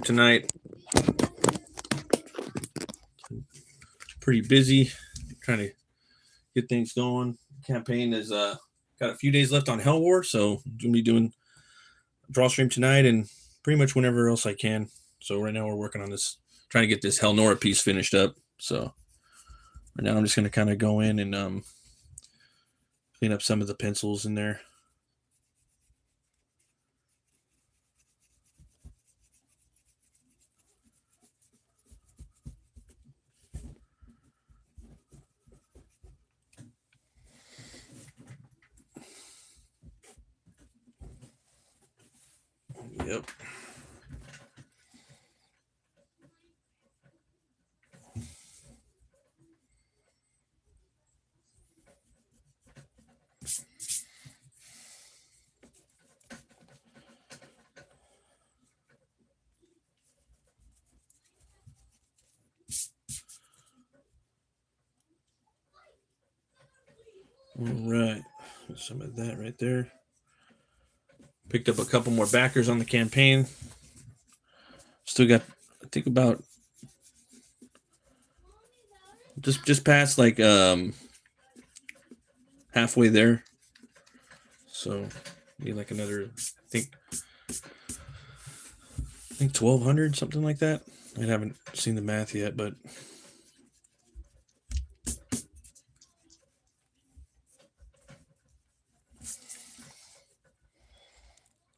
tonight. Pretty busy, trying to get things going. Campaign is got a few days left on Helwär, so I'm gonna be doing Drawstream tonight and pretty much whenever else I can. So right now we're working on this, trying to get this Helnora piece finished up. So right now I'm just gonna kind of go in and clean up some of the pencils in there. Yep. All right, some of that right there. Picked up a couple more backers on the campaign. Still got, I think, about just past like halfway there. So need like another, I think 1,200, something like that. I haven't seen the math yet, but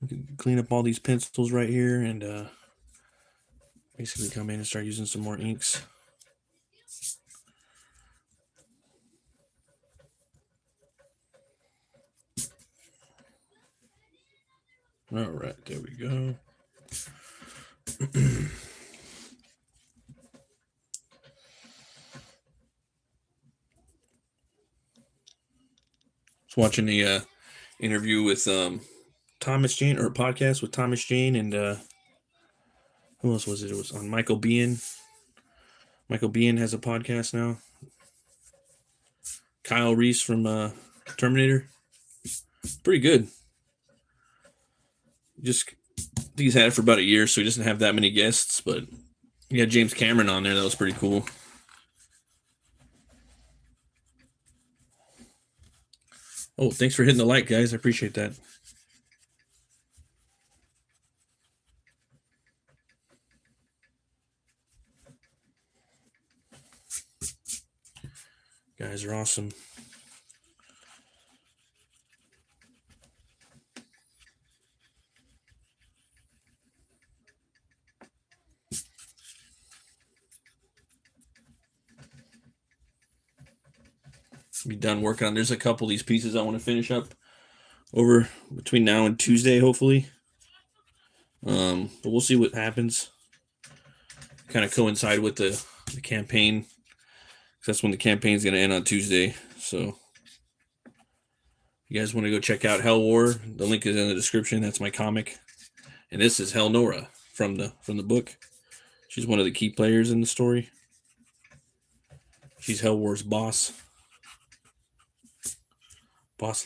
we can clean up all these pencils right here and basically come in and start using some more inks. All right, there we go. I was watching the interview with Thomas Jane, or a podcast with Thomas Jane and who else was it? It was on Michael Biehn. Michael Biehn has a podcast now. Kyle Reese from Terminator. Pretty good. Just, I think he's had it for about a year, so he doesn't have that many guests, but he had James Cameron on there. That was pretty cool. Oh, thanks for hitting the like, guys. I appreciate that. Guys are awesome. Be done working on. There's a couple of these pieces I want to finish up over between now and Tuesday, hopefully. But we'll see what happens. Kind of coincide with the campaign. That's when the campaign's going to end on Tuesday. So if you guys want to go check out Helwär, the link is in the description. That's my comic. And this is Helnora from the book. She's one of the key players in the story. She's Helwär's boss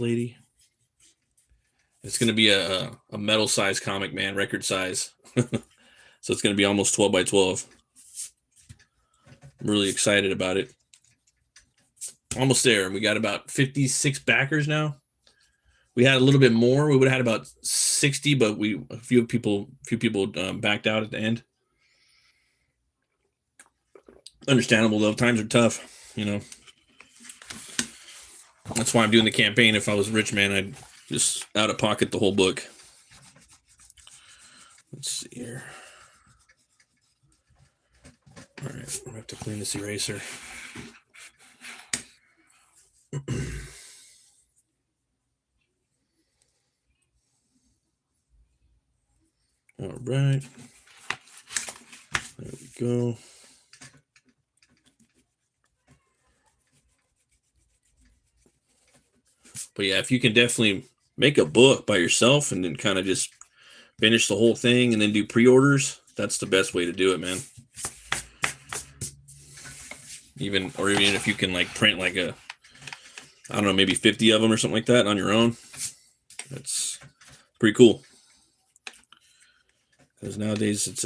lady. It's going to be a metal size comic, man, record size. So it's going to be almost 12 by 12. I'm really excited about it. Almost there. We got about 56 backers now. We had a little bit more. We would have had about 60, but a few people backed out at the end. Understandable though. Times are tough, you know. That's why I'm doing the campaign. If I was rich, man, I'd just out of pocket the whole book. Let's see here. All right, I'm gonna have to clean this eraser. All right, there we go. But yeah, if you can definitely make a book by yourself and then kind of just finish the whole thing and then do pre-orders, that's the best way to do it, man. Even if you can like print like I don't know, maybe 50 of them or something like that on your own, that's pretty cool. Because nowadays it's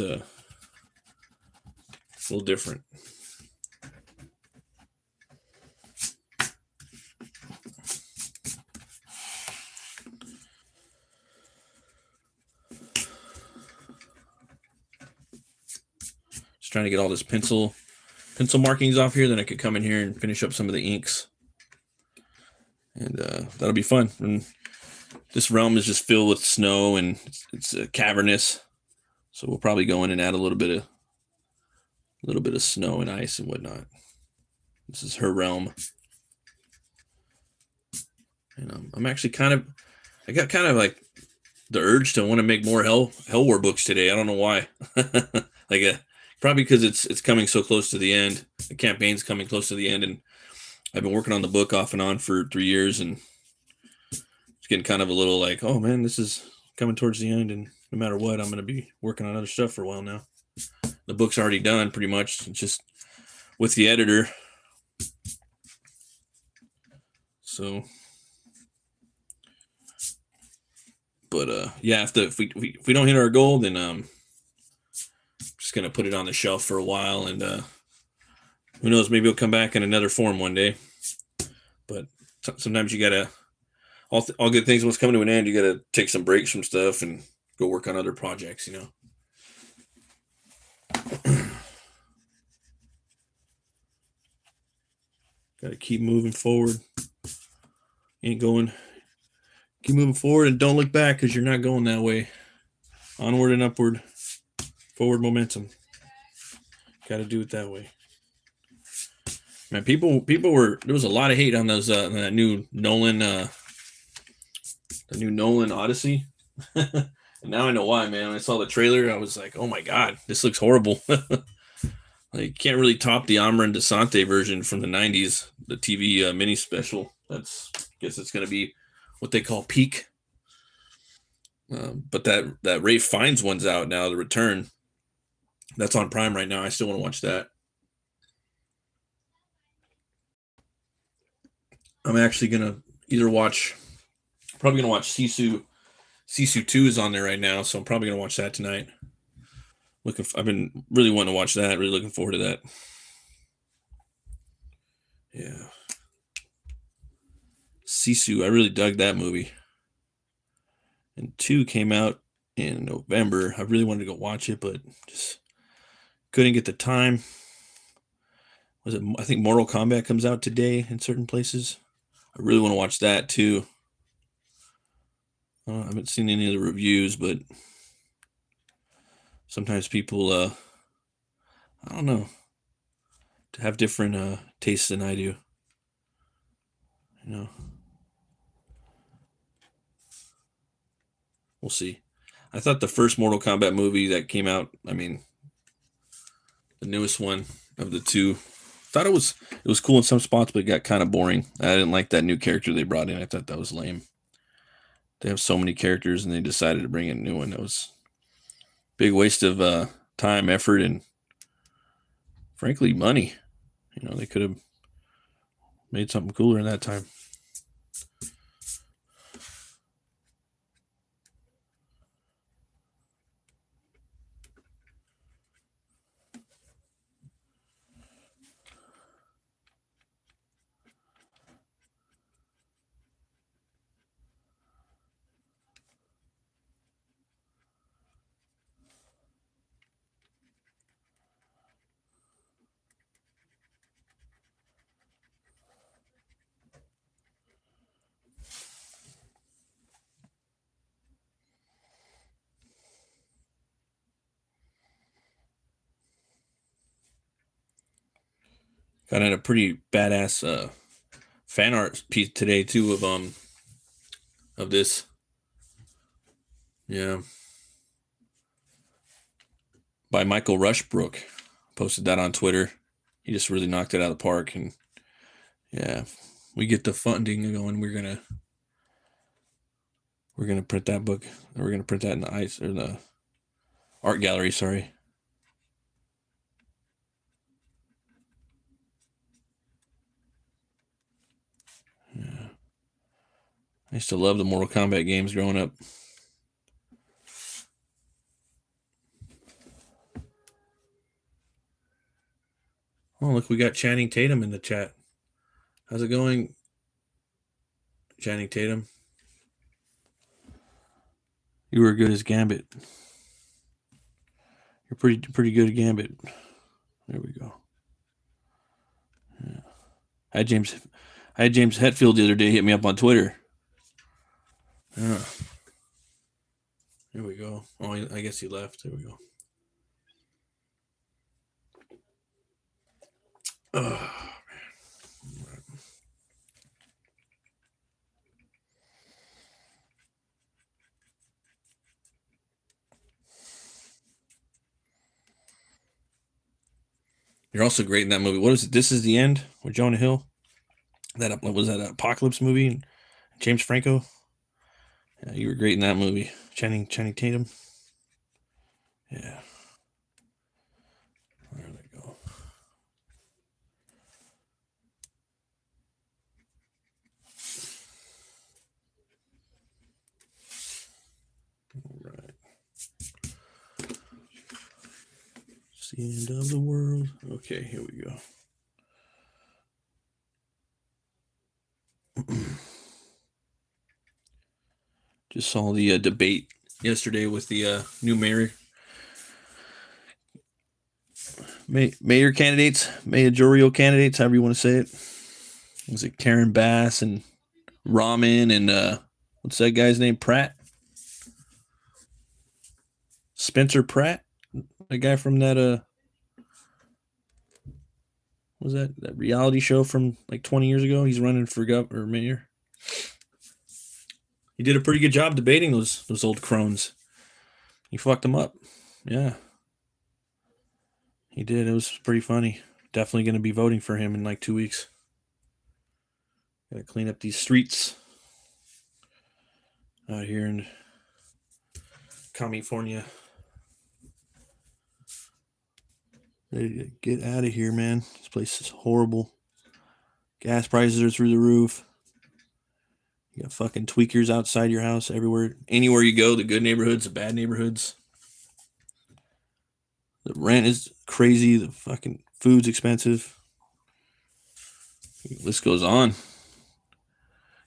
a little different. Just trying to get all this pencil markings off here, then I could come in here and finish up some of the inks. And that'll be fun. And this realm is just filled with snow, and it's cavernous. So we'll probably go in and add a little bit of snow and ice and whatnot. This is her realm. And I'm actually I got kind of like the urge to want to make more Helwär books today. I don't know why. Probably because it's coming so close to the end. The campaign's coming close to the end, and I've been working on the book off and on for 3 years, and it's getting kind of a little like, oh man, this is coming towards the end, and no matter what, I'm going to be working on other stuff for a while now. The book's already done pretty much. It's just with the editor. So, but yeah, if we don't hit our goal, then just gonna put it on the shelf for a while, and who knows, maybe it'll come back in another form one day. But sometimes you gotta, all good things, once coming to an end, you gotta take some breaks from stuff and go work on other projects, you know. Gotta keep moving forward. Keep moving forward, and don't look back, because you're not going that way. Onward and upward. Forward momentum. Got to do it that way. Man, people there was a lot of hate on those that new Nolan Odyssey. And now I know why, man. When I saw the trailer, I was like, oh my god, this looks horrible. Like, can't really top the Amran Desante version from the 90s, the TV mini special. I guess it's going to be what they call peak. But that Ralph Fiennes one's out now, The Return. That's on Prime right now. I still want to watch that. I'm actually gonna probably gonna watch Sisu. Sisu 2 is on there right now, so I'm probably gonna watch that tonight. I've been really wanting to watch that. Really looking forward to that. Yeah, Sisu. I really dug that movie. And 2 came out in November. I really wanted to go watch it, but just couldn't get the time. I think Mortal Kombat comes out today in certain places. I really want to watch that too. I haven't seen any of the reviews, but sometimes people, I don't know, to have different tastes than I do. You know, we'll see. I thought the first Mortal Kombat movie that came out, I mean, the newest one of the 2, thought it was cool in some spots, but it got kind of boring. I didn't like that new character they brought in. I thought that was lame. They have so many characters, and they decided to bring in a new one. That was a big waste of time, effort, and frankly, money. You know, they could have made something cooler in that time. Got in a pretty badass fan art piece today too of this. Yeah. By Michael Rushbrook. Posted that on Twitter. He just really knocked it out of the park, and yeah, we get the funding going, we're gonna print that book. We're gonna print that in the art gallery, sorry. Yeah. I used to love the Mortal Kombat games growing up. Oh, look, we got Channing Tatum in the chat. How's it going, Channing Tatum? You were good as Gambit. You're pretty good at Gambit. There we go. Yeah. I had James Hetfield the other day hit me up on Twitter. Yeah. There we go. Oh, I guess he left. There we go. Oh, man. You're also great in that movie. What is it? This Is the End with Jonah Hill. That was that apocalypse movie and James Franco. Yeah, you were great in that movie. Channing Tatum. Yeah. There we go. All right. It's the end of the world. Okay, here we go. Just saw the debate yesterday with the new mayor candidates, mayoral candidates, however you want to say it. Was it Karen Bass and Rahman and what's that guy's name? Pratt? Spencer Pratt? The guy from that was that reality show from like 20 years ago? He's running for governor or mayor. He did a pretty good job debating those old crones. He fucked them up. Yeah. He did. It was pretty funny. Definitely going to be voting for him in like 2 weeks. Got to clean up these streets out here in California. Get out of here, man. This place is horrible. Gas prices are through the roof. You got fucking tweakers outside your house everywhere. Anywhere you go, the good neighborhoods, the bad neighborhoods. The rent is crazy. The fucking food's expensive. The list goes on.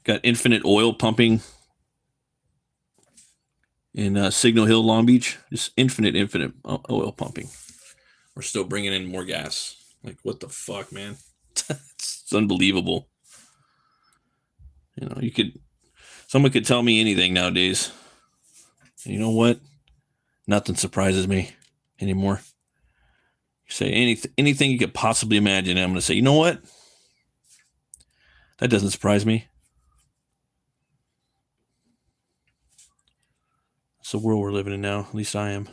Got infinite oil pumping in Signal Hill, Long Beach. Just infinite oil pumping. We're still bringing in more gas. Like, what the fuck, man? It's unbelievable. You know, someone could tell me anything nowadays. And you know what? Nothing surprises me anymore. You say anything you could possibly imagine, and I'm going to say, you know what? That doesn't surprise me. It's the world we're living in now. At least I am.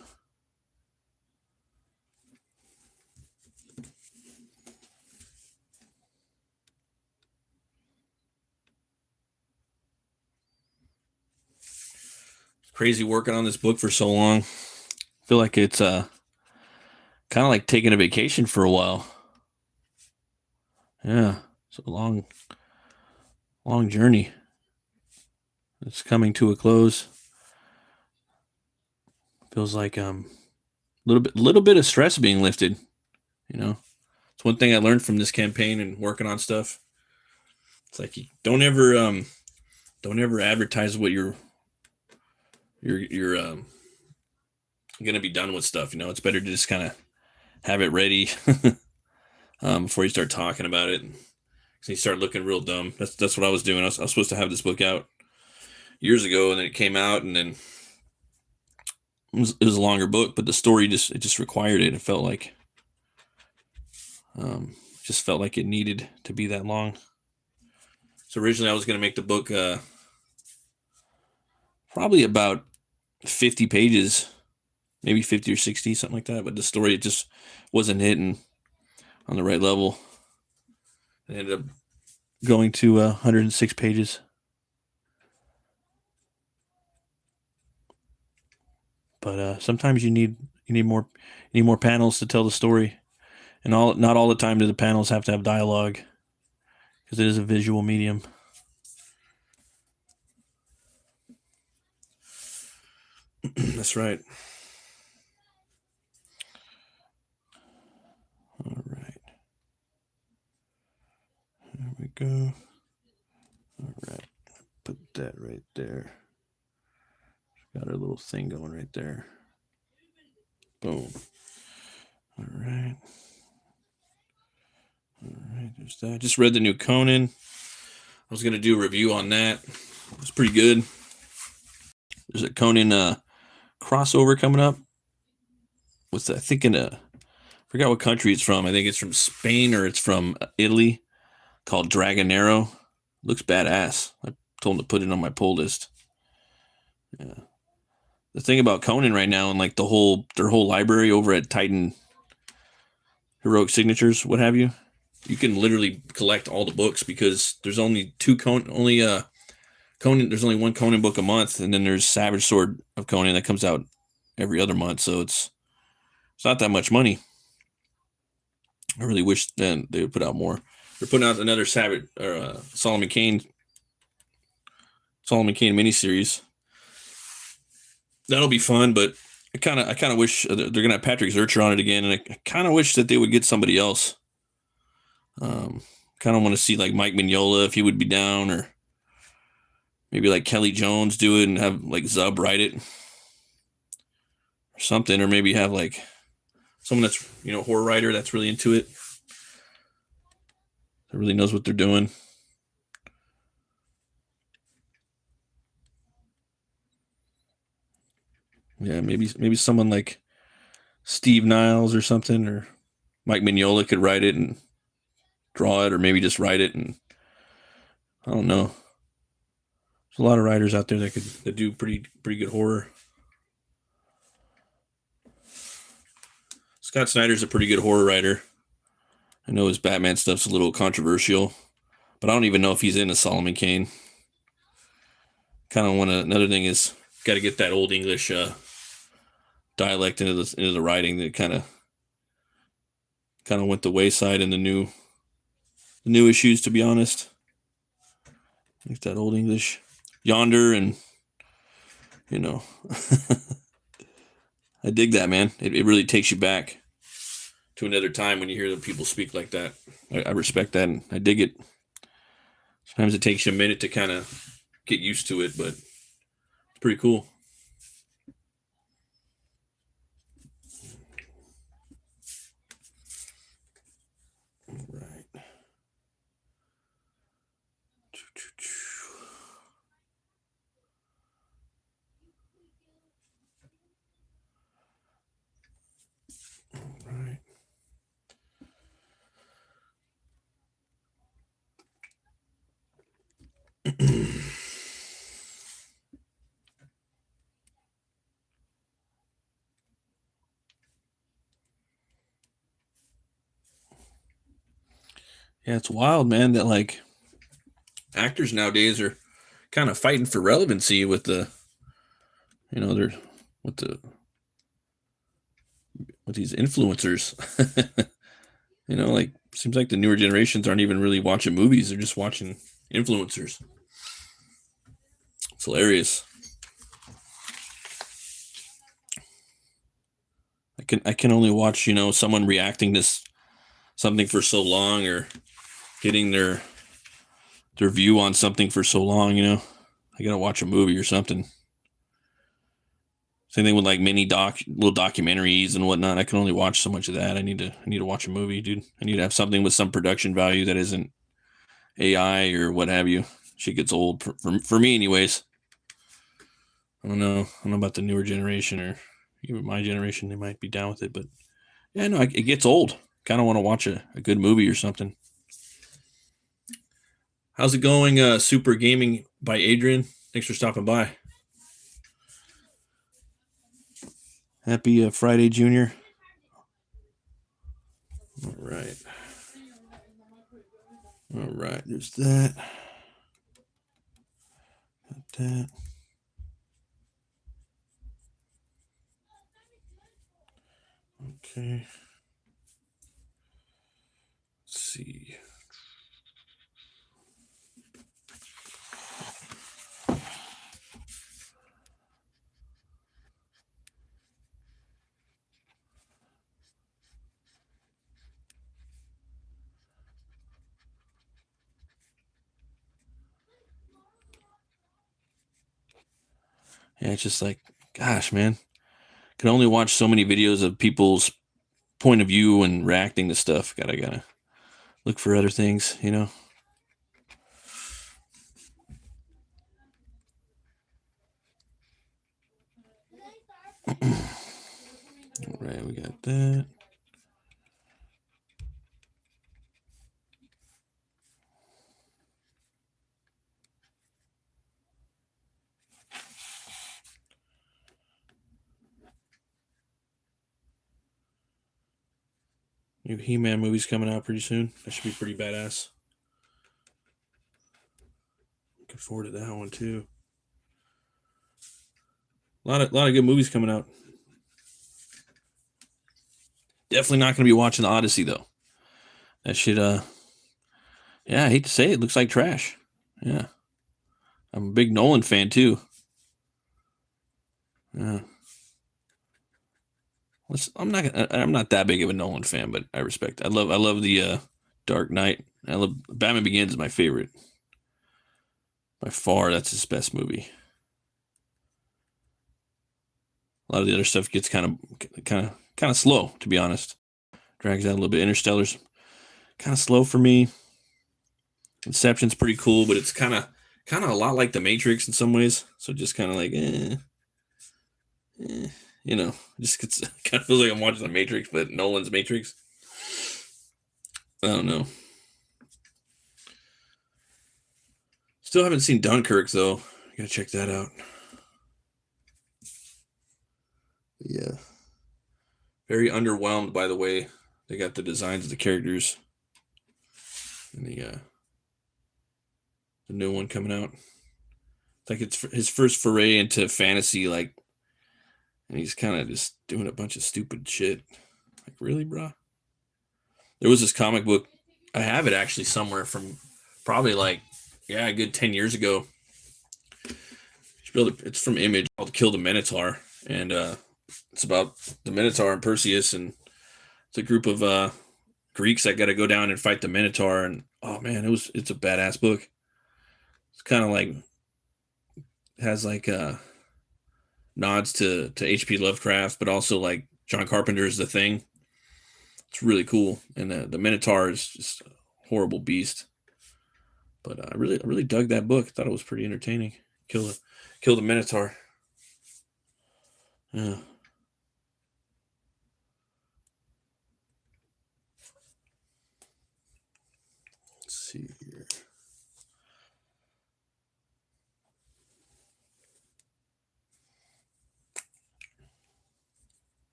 Crazy working on this book for so long. I feel like it's kind of like taking a vacation for a while. Yeah, it's a long journey. It's coming to a close. Feels like little bit of stress being lifted. You know, it's one thing I learned from this campaign and working on stuff. It's like you don't ever advertise what you're going to be done with stuff. You know, it's better to just kind of have it ready before you start talking about it. So you start looking real dumb. That's what I was doing. I was supposed to have this book out years ago, and then it came out, and then it was a longer book, but the story just required it. It felt like it needed to be that long. So originally I was going to make the book probably about 50 pages, maybe 50 or 60, something like that. But the story, it just wasn't hitting on the right level. It ended up going to 106 pages. But sometimes you need more panels to tell the story, and not all the time do the panels have to have dialogue, because it is a visual medium. That's right. All right. go. All right. Put that right there. Got our little thing going right there. Boom. All right. All right, there's that. I just read the new Conan. I was going to do a review on that. It's pretty good. There's a Conan crossover coming up. What's that? I think forgot what country it's from. I think it's from Spain or it's from Italy, called Dragonero. Looks badass. I told him to put it on my pull list. Yeah. The thing about Conan right now and like their whole library over at Titan Heroic Signatures, what have you, you can literally collect all the books because there's only Conan. There's only one Conan book a month, and then there's Savage Sword of Conan that comes out every other month. So it's not that much money. I really wish then they would put out more. They're putting out another Savage or Solomon Kane miniseries. That'll be fun, but I kind of wish they're gonna have Patrick Zurcher on it again, and I kind of wish that they would get somebody else. Kind of want to see like Mike Mignola if he would be down, or maybe like Kelly Jones do it and have like Zub write it or something, or maybe have like someone that's horror writer that's really into it, that really knows what they're doing. Yeah, maybe someone like Steve Niles or something, or Mike Mignola could write it and draw it, or maybe just write it. And I don't know. There's a lot of writers out there that do pretty good horror. Scott Snyder's a pretty good horror writer. I know his Batman stuff's a little controversial, but I don't even know if he's into Solomon Kane. Kind of want to. Another thing is got to get that old English dialect into the writing that kind of went the wayside in the new issues. To be honest, like that old English yonder, and I dig that, man. It really takes you back to another time when you hear the people speak like that. I respect that, and I dig it. Sometimes it takes you a minute to kind of get used to it, but it's pretty cool. All right. All right. Yeah, it's wild, man, that like actors nowadays are kind of fighting for relevancy with they're with the with these influencers. Like seems like the newer generations aren't even really watching movies; they're just watching influencers. It's hilarious. I can only watch someone reacting to something for so long, or getting their view on something for so long. I gotta watch a movie or something. Same thing with like little documentaries and whatnot. I can only watch so much of that. I need to watch a movie, dude. I need to have something with some production value that isn't AI or what have you. Shit gets old for me, anyways. I don't know about the newer generation or even my generation. They might be down with it, but yeah, no, it gets old. Kind of want to watch a good movie or something. How's it going? Super Gaming by Adrian. Thanks for stopping by. Happy Friday, Junior. All right. All right. There's that. Got that. Okay. Let's see. Yeah, it's just like, gosh, man, can only watch so many videos of people's point of view and reacting to stuff. Gotta look for other things, you know. All right, we got that. New He-Man movie's coming out pretty soon. That should be pretty badass. Looking forward to that one too. A lot of good movies coming out. Definitely not going to be watching the Odyssey though. That shit. Yeah, I hate to say it, looks like trash. Yeah, I'm a big Nolan fan too. Yeah. I'm not that big of a Nolan fan, but I respect. I love the Dark Knight. I love Batman Begins is my favorite by far. That's his best movie. A lot of the other stuff gets kind of slow, to be honest. Drags out a little bit. Interstellar's kind of slow for me. Inception's pretty cool, but it's kind of a lot like The Matrix in some ways. So just kind of like, you know, just gets kind of feels like I'm watching The Matrix, but Nolan's Matrix. I don't know. Still haven't seen Dunkirk though. Gotta check that out. Yeah. Very underwhelmed by the way they got the designs of the characters and the new one coming out. It's like it's his first foray into fantasy, like, and he's kind of just doing a bunch of stupid shit. Like, really, bro? There was this comic book. I have it actually somewhere from probably like, yeah, a good 10 years ago. It's from Image called Kill the Minotaur. And it's about the Minotaur and Perseus. And it's a group of Greeks that got to go down and fight the Minotaur. And oh, man, it's a badass book. It's kind of like, has like nods to H.P. Lovecraft, but also like John Carpenter's The Thing. It's really cool, and the Minotaur is just a horrible beast. But I really dug that book. Thought it was pretty entertaining. Kill the Minotaur. Yeah. Let's see here.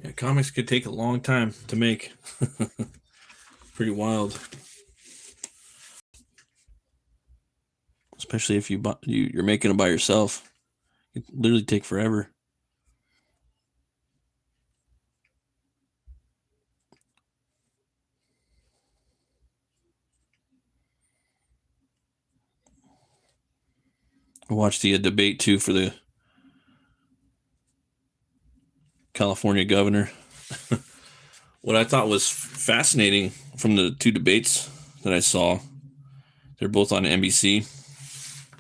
Yeah, comics could take a long time to make. Pretty wild, especially if you're making them by yourself. It literally take forever. I watched the debate too for the California governor. What I thought was fascinating from the two debates that I saw They're both on NBC.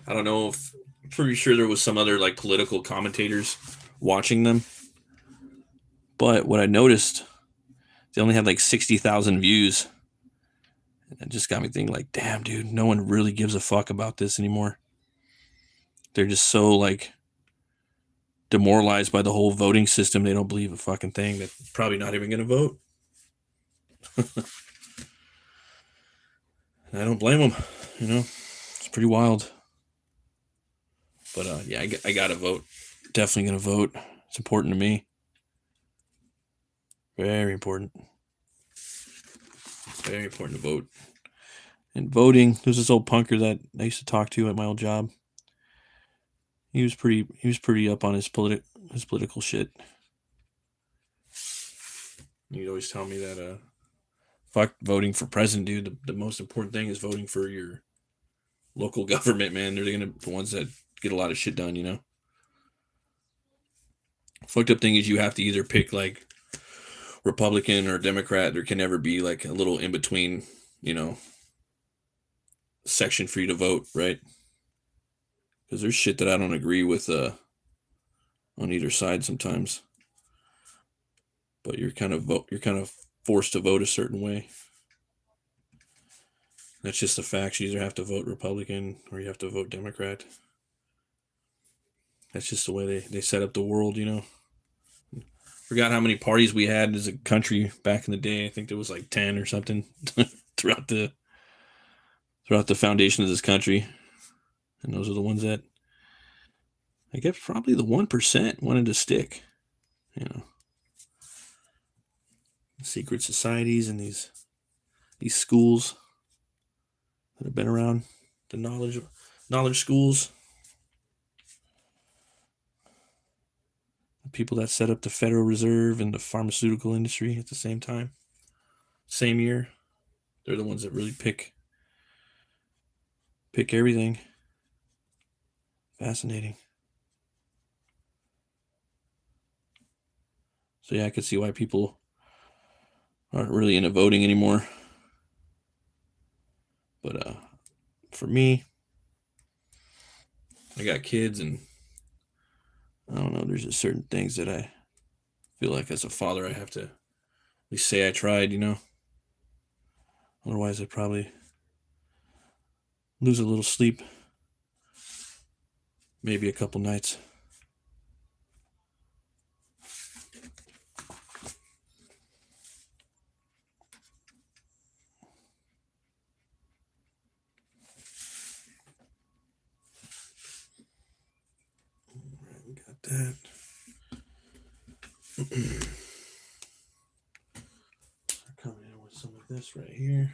I don't know if, I'm pretty sure there was some other like political commentators watching them. But what I noticed, they only had like 60,000 views. And it just got me thinking like, damn, dude, no one really gives a fuck about this anymore. They're just so like demoralized by the whole voting system. They don't believe a fucking thing. They're probably not even going to vote. I don't blame them. You know, it's pretty wild. But yeah, I got to vote. Definitely going to vote. It's important to me. Very important. Very important to vote. And voting, there's this old punker that I used to talk to at my old job. He was pretty up on his political shit. He'd always tell me that fuck voting for president, dude. The most important thing is voting for your local government, man. They're the ones that get a lot of shit done, you know. Fucked up thing is you have to either pick like Republican or Democrat. There can never be like a little in between, you know, section for you to vote, right? Because there's shit that I don't agree with on either side sometimes. But you're kind of forced to vote a certain way. That's just the facts. You either have to vote Republican or you have to vote Democrat. That's just the way they set up the world, you know. Forgot how many parties we had as a country back in the day. I think there was like 10 or something throughout the foundation of this country. And those are the ones that I guess probably the 1% wanted to stick, you know. Secret societies and these schools that have been around, the knowledge schools. The people that set up the Federal Reserve and the pharmaceutical industry at the same time. Same year. They're the ones that really pick everything. Fascinating. So yeah, I could see why people aren't really into voting anymore. But for me, I got kids, and I don't know, there's just certain things that I feel like as a father I have to at least say I tried, you know. Otherwise I'd probably lose a little sleep. Maybe a couple nights. Alright, we got that. Coming in with some of this right here.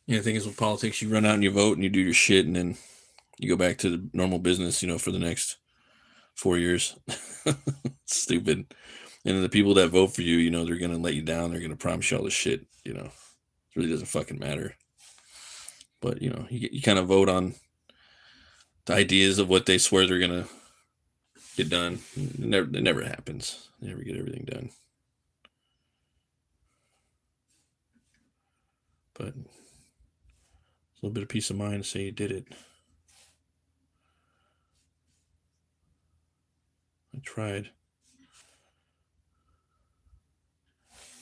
Yeah, the thing is with politics, you run out and you vote and you do your shit, and then you go back to the normal business, you know, for the next 4 years. Stupid. And then the people that vote for you, you know, they're gonna let you down. They're gonna promise you all this shit. You know, it really doesn't fucking matter. But you know, you kind of vote on the ideas of what they swear they're gonna get done. It never happens. They never get everything done. But it's a little bit of peace of mind to say you did it. I tried.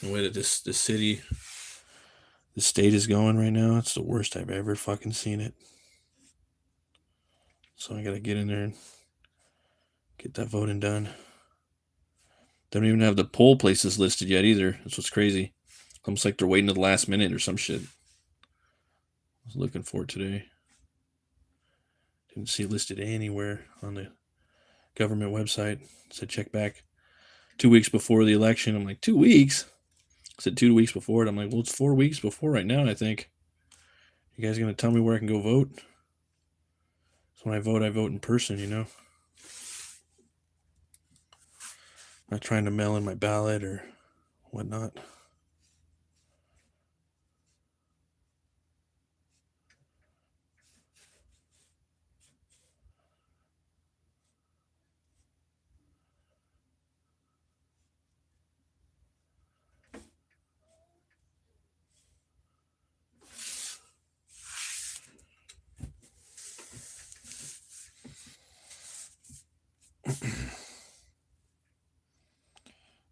The way that this city, the state is going right now, it's the worst I've ever fucking seen it. So I gotta get in there and get that voting done. They don't even have the poll places listed yet either. That's what's crazy. Almost like they're waiting to the last minute or some shit. I was looking for it today. Didn't see it listed anywhere on the government website. It said check back 2 weeks before the election. I'm like, 2 weeks? I said 2 weeks before it. I'm like, well, it's 4 weeks before right now, I think. You guys going to tell me where I can go vote? So when I vote in person, you know? Not trying to mail in my ballot or whatnot.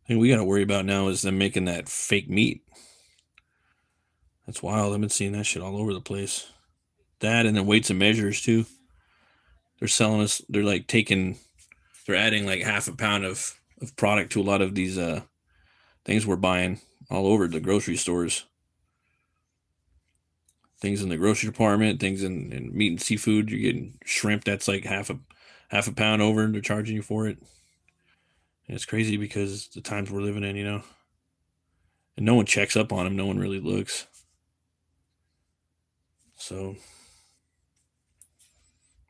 Thing we got to worry about now is them making that fake meat. That's wild. I've been seeing that shit all over the place. That and then weights and measures too. They're selling us. They're like taking. They're adding like half a pound of product to a lot of these things we're buying all over the grocery stores. Things in the grocery department, things in meat and seafood. You're getting shrimp that's like half a pound over, and they're charging you for it. And it's crazy because the times we're living in, you know. And no one checks up on them. No one really looks. So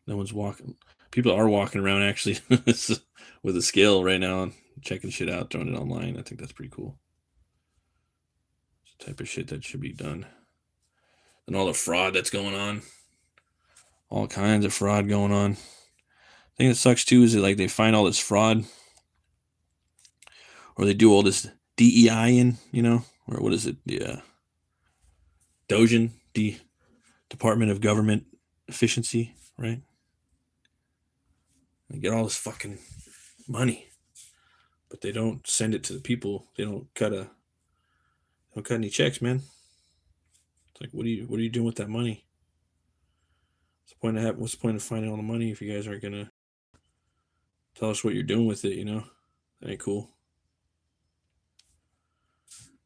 no one's walking. People are walking around actually with a scale right now and checking shit out, throwing it online. I think that's pretty cool. It's the type of shit that should be done. And all the fraud that's going on. All kinds of fraud going on. The thing that sucks too is that like they find all this fraud, or they do all this DEI in, you know, or what is it? The Dogen, the Department of Government Efficiency, right? They get all this fucking money, but they don't send it to the people. They don't cut any checks, man. It's like, what are you doing with that money? What's the point of finding all the money if you guys aren't gonna tell us what you're doing with it? You know, that ain't cool.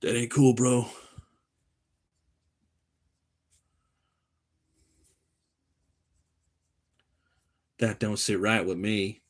That ain't cool, bro. That don't sit right with me.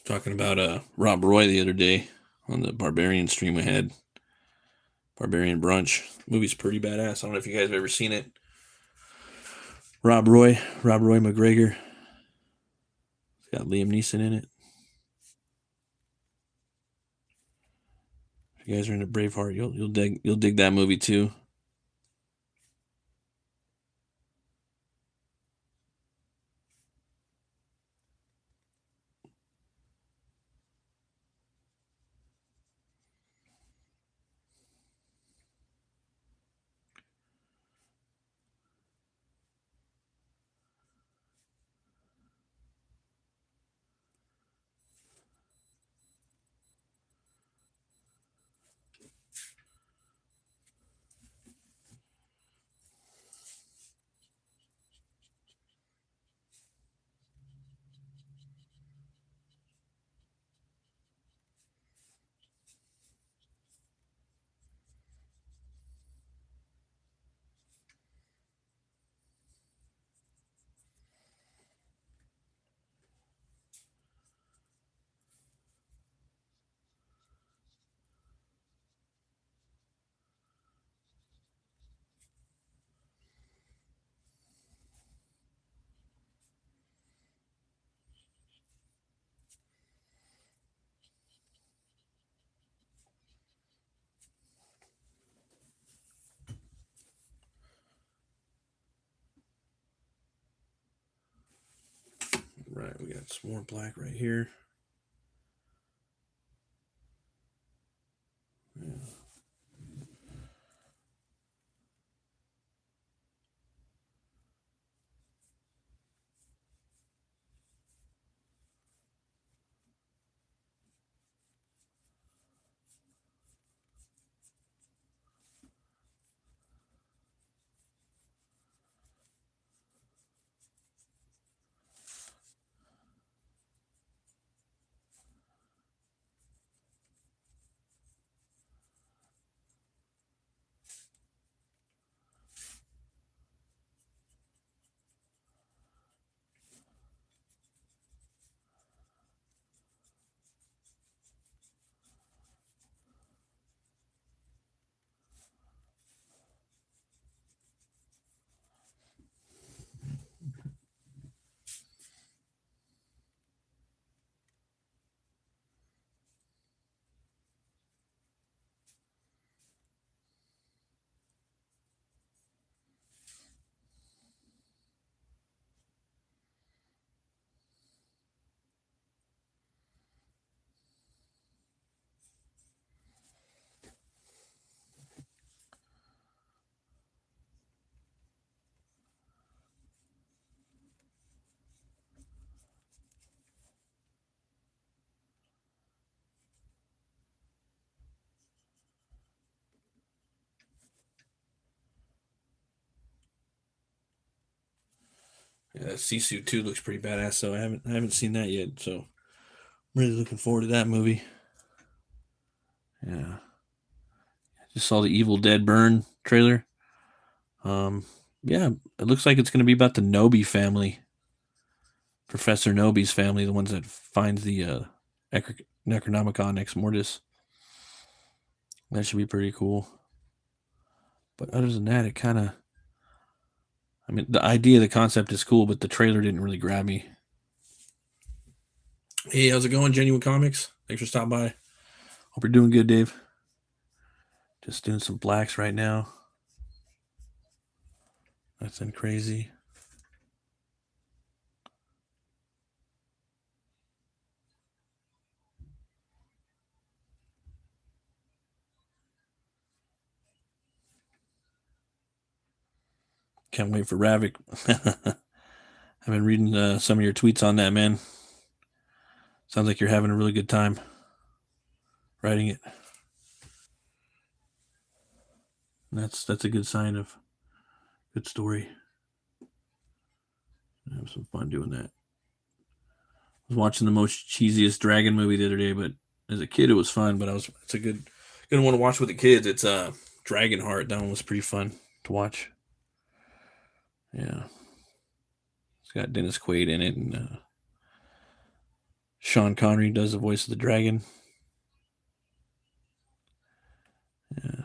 Talking about Rob Roy the other day on the Barbarian stream we had. Barbarian Brunch. The movie's pretty badass. I don't know if you guys have ever seen it. Rob Roy McGregor. It's got Liam Neeson in it. If you guys are into Braveheart, you'll dig that movie too. Right, we got some more black right here. Yeah. Yeah, Sisu 2 looks pretty badass, so I haven't seen that yet, so I'm really looking forward to that movie. Yeah. Just saw the Evil Dead Burn trailer. Yeah, it looks like it's gonna be about the Nobi family. Professor Nobi's family, the ones that finds the Necronomicon Ex Mortis. That should be pretty cool. But other than that, I mean, the idea, the concept is cool, but the trailer didn't really grab me. Hey, how's it going, Genuine Comics? Thanks for stopping by. Hope you're doing good, Dave. Just doing some blacks right now. Nothing crazy. Can't wait for Ravik. I've been reading some of your tweets on that, man. Sounds like you're having a really good time writing it. And that's a good sign of good story. I have some fun doing that. I was watching the most cheesiest dragon movie the other day, but as a kid it was fun. But it's a good one to watch with the kids. It's Dragonheart. That one was pretty fun to watch. Yeah, it's got Dennis Quaid in it and Sean Connery does the voice of the dragon. Yeah.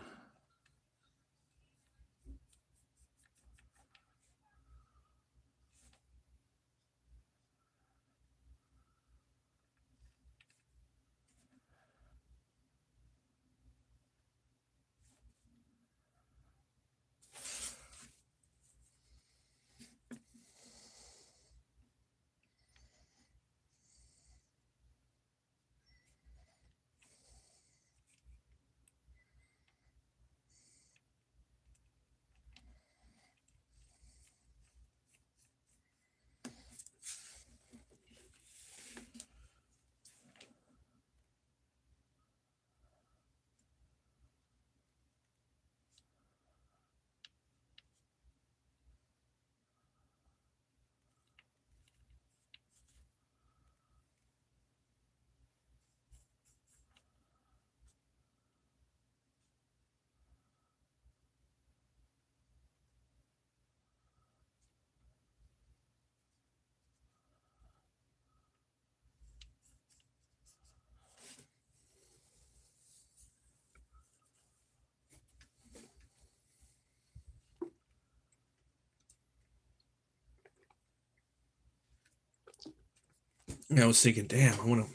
I was thinking, damn, I want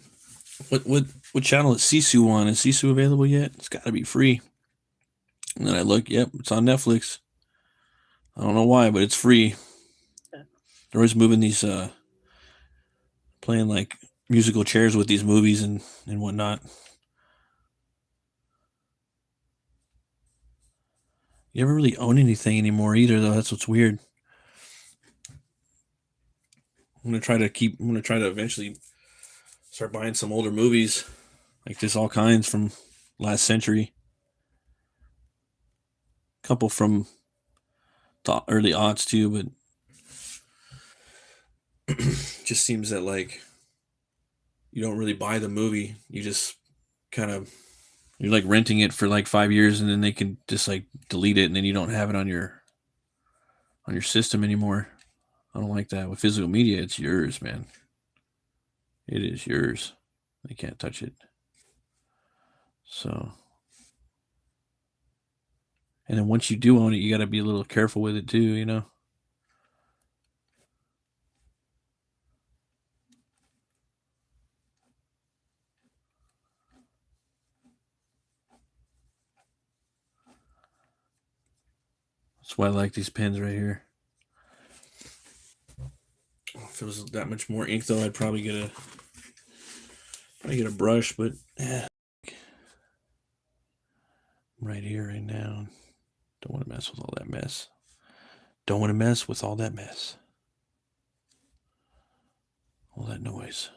to. What channel is Sisu on? Is Sisu available yet? It's got to be free. And then I look, yep, it's on Netflix. I don't know why, but it's free. They're always moving these, playing like musical chairs with these movies and whatnot. You never really own anything anymore either, though. That's what's weird. I'm gonna try to eventually start buying some older movies, like this, all kinds from last century. A couple from the early aughts too, but just seems that like you don't really buy the movie. You just kind of you're like renting it for like 5 years, and then they can just like delete it, and then you don't have it on your system anymore. I don't like that. With physical media, it's yours, man. It is yours. They can't touch it. So, and then once you do own it, you got to be a little careful with it too, you know? That's why I like these pens right here. If it was that much more ink, though, I'd probably get a brush. But yeah, right here, right now, don't want to mess with all that mess. Don't want to mess with all that mess. All that noise.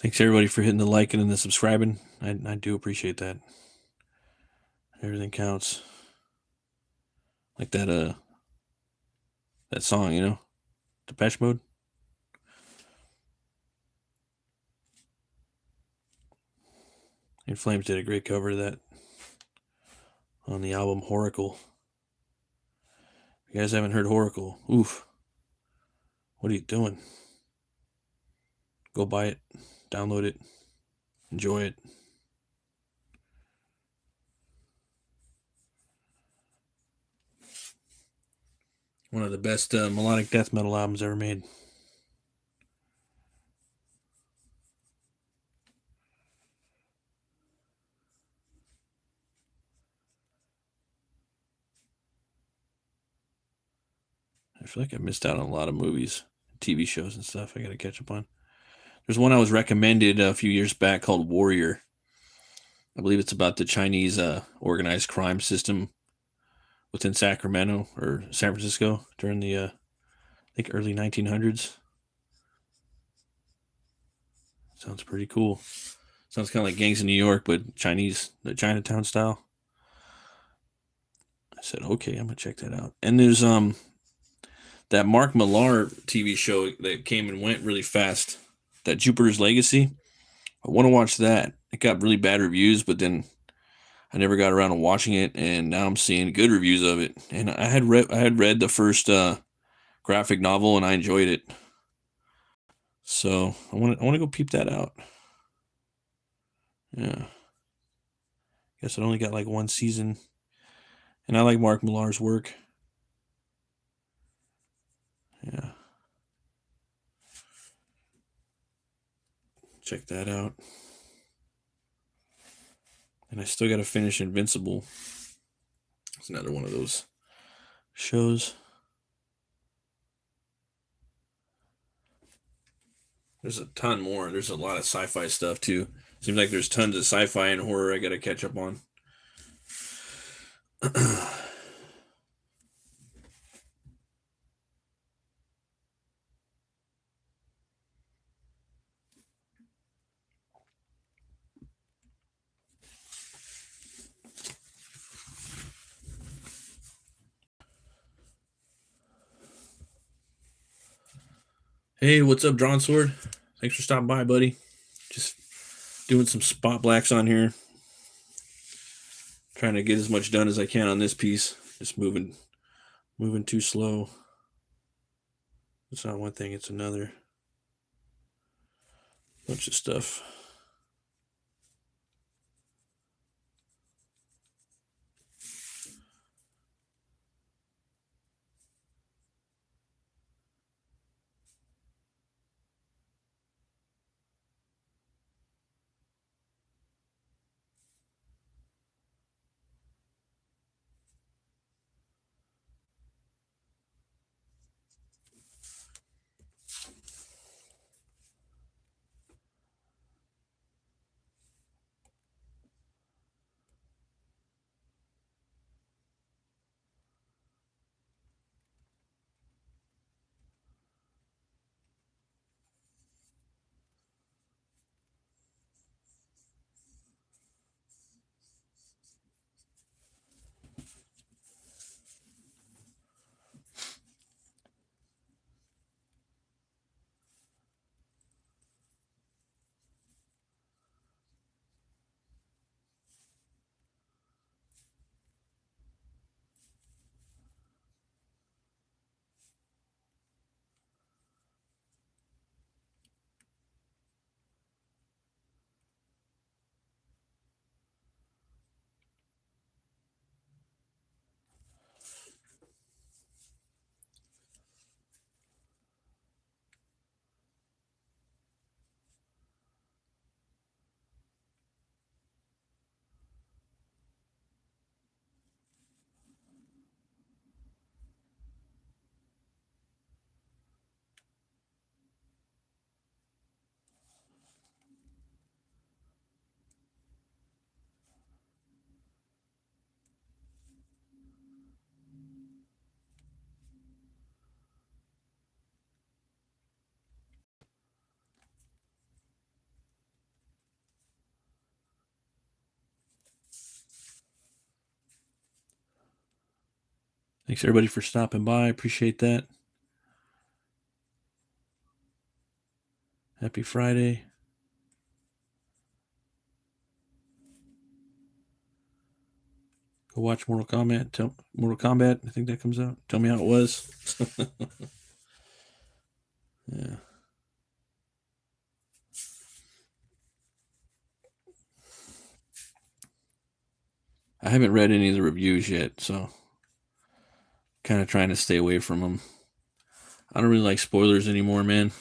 Thanks everybody for hitting the liking and the subscribing. I do appreciate that. Everything counts. Like that song, you know, Depeche Mode. In Flames did a great cover of that on the album Horacle. If you guys haven't heard Horacle, oof, what are you doing? Go buy it, download it, enjoy it. One of the best melodic death metal albums ever made. I feel like I missed out on a lot of movies, TV shows, and stuff I got to catch up on. There's one I was recommended a few years back called Warrior. I believe it's about the Chinese organized crime system within Sacramento or San Francisco during the I think early 1900s. Sounds pretty cool. Sounds kind of like Gangs of New York, but Chinese, the Chinatown style. I said, okay, I'm gonna check that out. And there's that Mark Millar TV show that came and went really fast. That Jupiter's Legacy. I want to watch that. It got really bad reviews, but then I never got around to watching it, and now I'm seeing good reviews of it. And I had read the first graphic novel, and I enjoyed it. So I want to go peep that out. Yeah. Guess it only got like one season, and I like Mark Millar's work. Yeah. Check that out. And I still got to finish Invincible. It's another one of those shows. There's a ton more. There's a lot of sci-fi stuff too. Seems like there's tons of sci-fi and horror I got to catch up on. Hey, what's up, Drawn Sword? Thanks for stopping by, buddy. Just doing some spot blacks on here. Trying to get as much done as I can on this piece. Just moving too slow. It's not one thing, it's another. Bunch of stuff. Thanks everybody for stopping by. Appreciate that. Happy Friday. Go watch Mortal Kombat. I think that comes out. Tell me how it was. Yeah. I haven't read any of the reviews yet, so kind of trying to stay away from them. I don't really like spoilers anymore, man.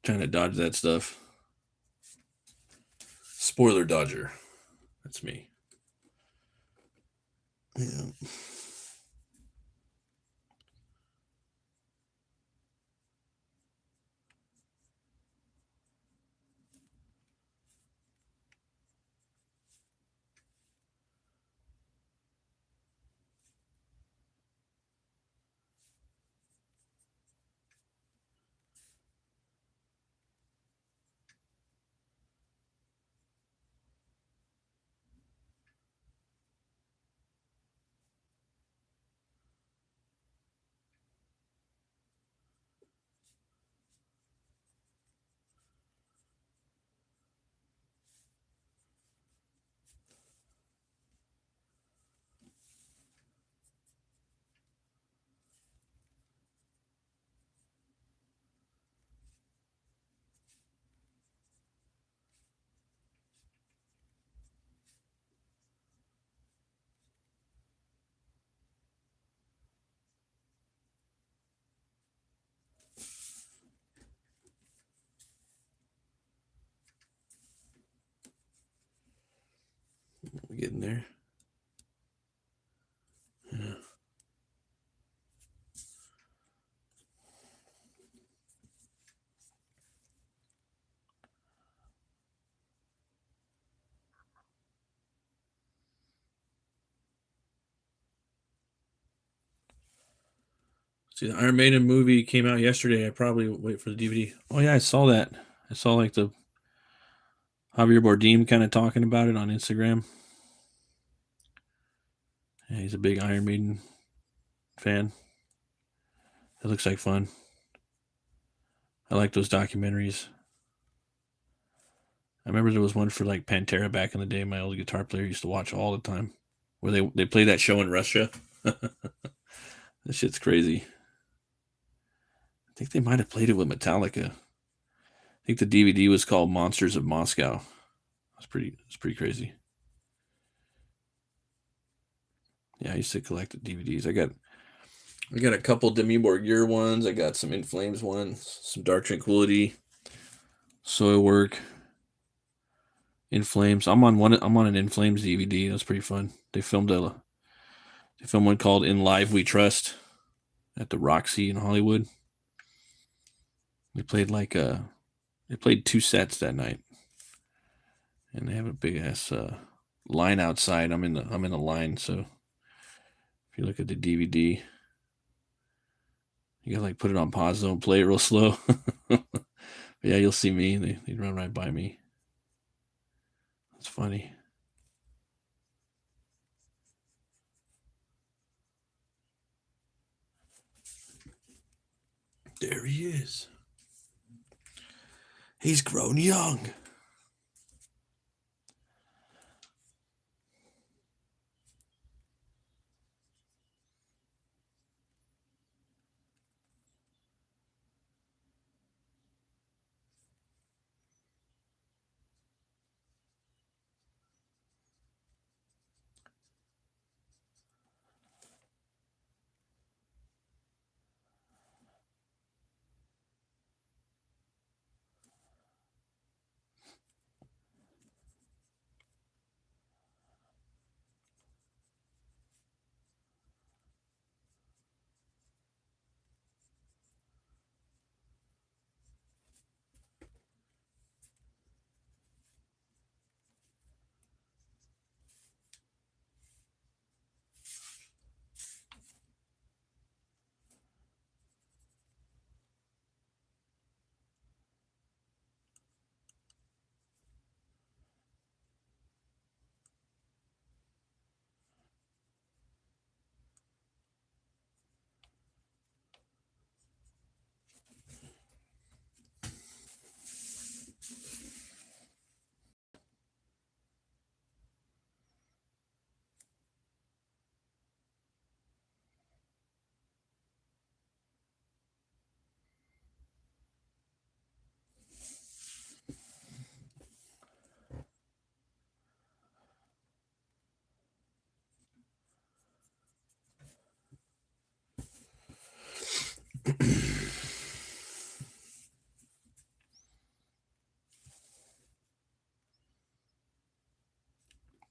Trying to dodge that stuff. Spoiler dodger. That's me. Yeah. getting there. Yeah. See, the Iron Maiden movie came out yesterday. I probably wait for the DVD. Oh yeah, I saw that. I saw like the Javier Bardem kind of talking about it on Instagram. Yeah, he's a big Iron Maiden fan. It looks like fun. I like those documentaries. I remember there was one for like Pantera back in the day. My old guitar player used to watch all the time, where they play that show in Russia. That shit's crazy. I think they might have played it with Metallica. I think the DVD was called Monsters of Moscow. It's pretty crazy. Yeah, I used to collect the DVDs. I got a couple Demi Borgir ones. I got some In Flames ones, some Dark Tranquility, Soilwork, In Flames. I'm on an In Flames DVD. That's pretty fun. They filmed one called In Live We Trust at the Roxy in Hollywood. They played they played 2 sets that night, and they have a big ass line outside. I'm in the line, so if you look at the DVD, you gotta like put it on pause though and play it real slow. Yeah, you'll see me. They run right by me. It's funny. There he is. He's grown young.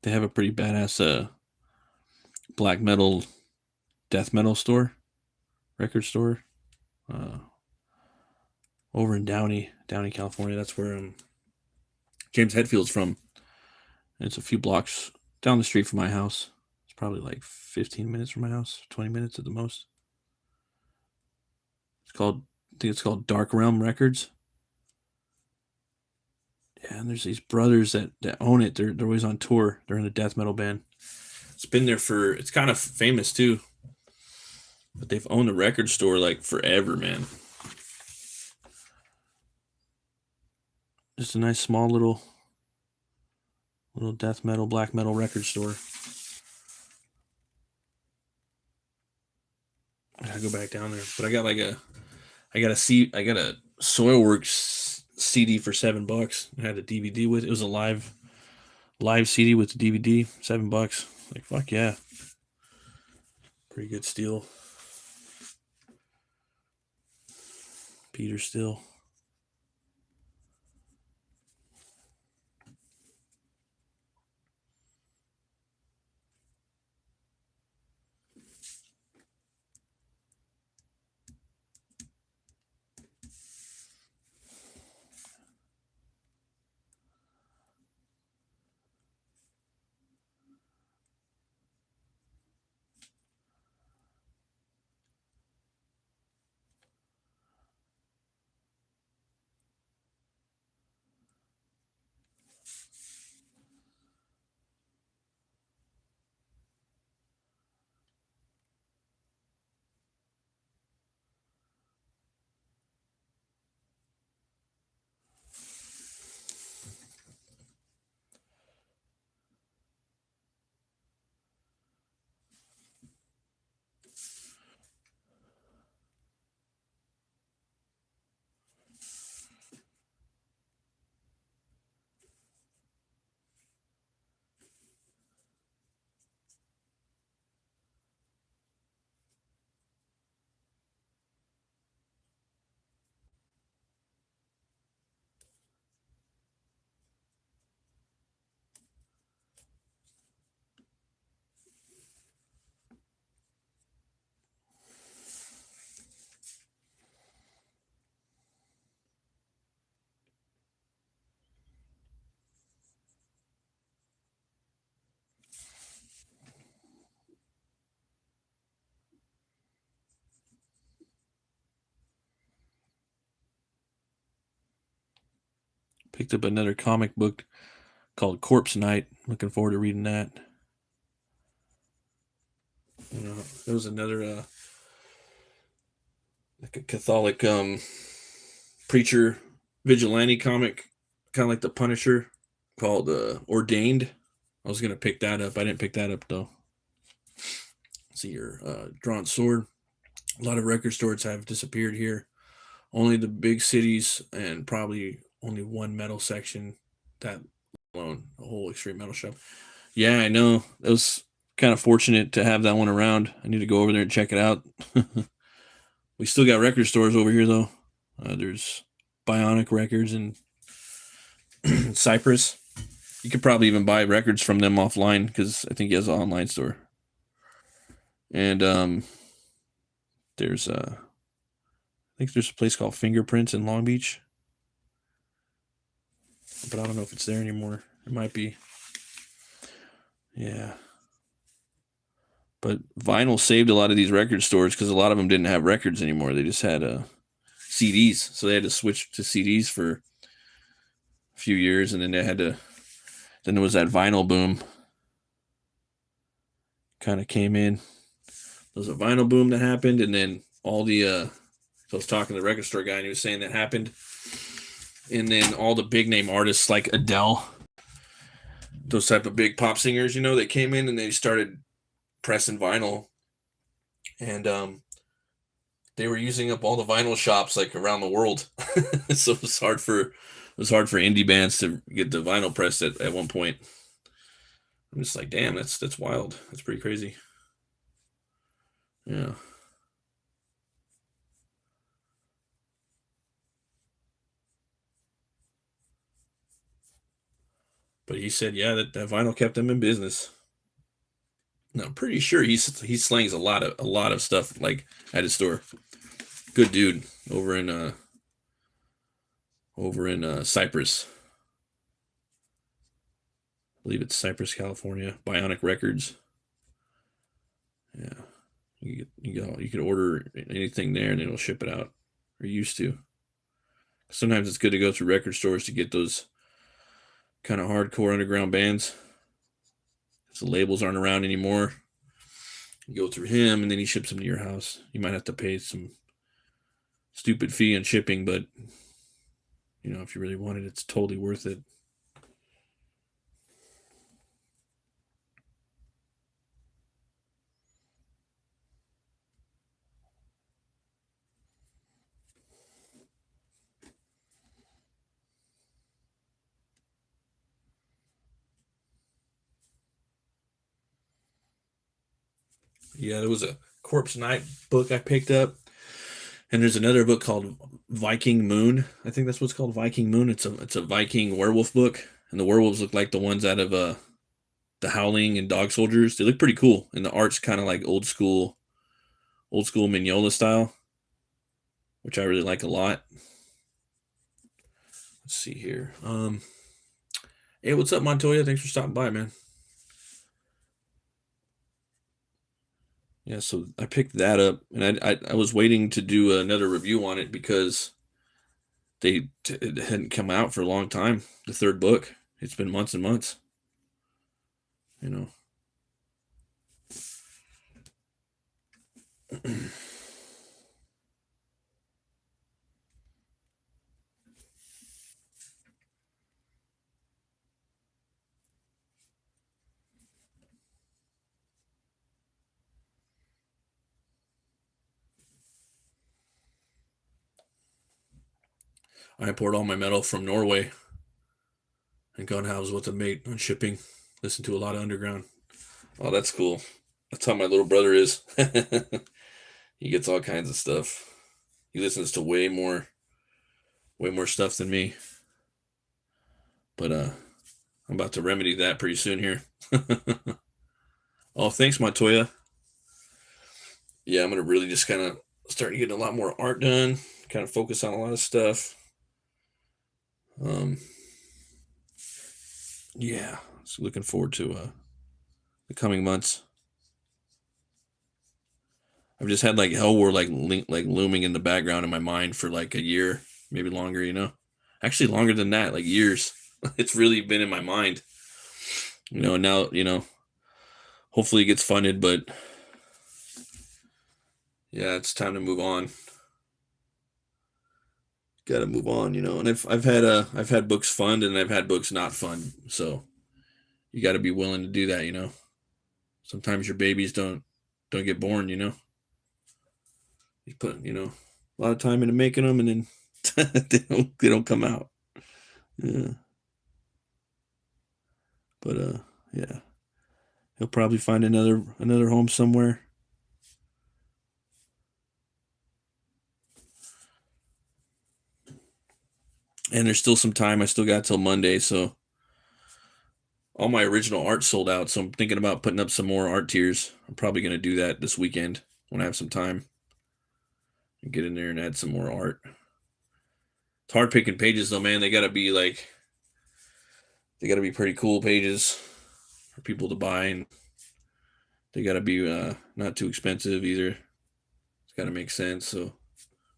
They have a pretty badass black metal, death metal record store, uh, over in Downey, California. That's where James Hetfield's from. And it's a few blocks down the street from my house. It's probably like 15 minutes from my house, 20 minutes at the most. I think it's called Dark Realm Records. Yeah, and there's these brothers that own it. They're always on tour. They're in a death metal band. It's kind of famous too. But they've owned the record store like forever, man. Just a nice small little death metal, black metal record store. I gotta go back down there. But I got I got a Soilworks CD for $7. I had a DVD with it. It was a live CD with the DVD, $7. Like fuck yeah. Pretty good steal. Peter Still. Picked up another comic book called Corpse Night. Looking forward to reading that. There was another like a Catholic preacher vigilante comic, kind of like the Punisher, called Ordained. I was gonna pick that up. I didn't pick that up though. See your drawn sword. A lot of record stores have disappeared here. Only the big cities and probably only one metal section. That alone, a whole extreme metal shop. Yeah, I know. It was kind of fortunate to have that one around. I need to go over there and check it out. We still got record stores over here though. There's Bionic Records in Cyprus. You could probably even buy records from them offline because I think he has an online store. And there's I think there's a place called Fingerprints in Long Beach, but I don't know if it's there anymore. It might be. Yeah. But vinyl saved a lot of these record stores because a lot of them didn't have records anymore. They just had CDs, so they had to switch to CDs for a few years, and then they had to. Then there was that vinyl boom. Kind of came in. There was a vinyl boom that happened, and then all the. So I was talking to the record store guy, and he was saying that happened, and then all the big name artists like Adele, those type of big pop singers, they came in and they started pressing vinyl, and they were using up all the vinyl shops like around the world. So it was hard for indie bands to get the vinyl pressed at one point. I'm just like, damn, that's wild. That's pretty crazy. Yeah. But he said, yeah, that vinyl kept him in business. No, I'm pretty sure he slangs a lot of stuff like at his store. Good dude over in Cyprus. I believe it's Cyprus, California. Bionic Records. Yeah, you could order anything there and it'll ship it out. Or used to. Sometimes it's good to go through record stores to get those kind of hardcore underground bands. So the labels aren't around anymore. You go through him and then he ships them to your house. You might have to pay some stupid fee on shipping, but if you really want it, it's totally worth it. Yeah, there was a Corpse Night book I picked up, and there's another book called Viking Moon. I think that's what's called, Viking Moon. It's a Viking werewolf book, and the werewolves look like the ones out of the Howling and Dog Soldiers. They look pretty cool, and the art's kind of like old school Mignola style, which I really like a lot. Let's see here. Hey, what's up, Montoya? Thanks for stopping by, man. Yeah, so I picked that up, and I was waiting to do another review on it because it hadn't come out for a long time. The third book, it's been months and months. I imported all my metal from Norway and gone house with a mate on shipping. Listen to a lot of underground. Oh, that's cool. That's how my little brother is. He gets all kinds of stuff. He listens to way more stuff than me. But I'm about to remedy that pretty soon here. Oh, thanks, Montoya. Yeah, I'm gonna really just kind of start getting a lot more art done. Kind of focus on a lot of stuff. Yeah, so looking forward to the coming months. I've just had like Helwär like looming in the background in my mind for like a year, maybe longer. Actually, longer than that, like years. It's really been in my mind. Now, hopefully it gets funded, but yeah, it's time to move on. Got to move on, and I've had books fund and I've had books not fund. So you got to be willing to do that. Sometimes your babies don't get born. You put, a lot of time into making them and then they don't come out. Yeah. But yeah. He'll probably find another home somewhere. And there's still some time. I still got till Monday, so all my original art sold out. So I'm thinking about putting up some more art tiers. I'm probably gonna do that this weekend when I have some time. And get in there and add some more art. It's hard picking pages though, man. They gotta be pretty cool pages for people to buy, and they gotta be not too expensive either. It's gotta make sense. So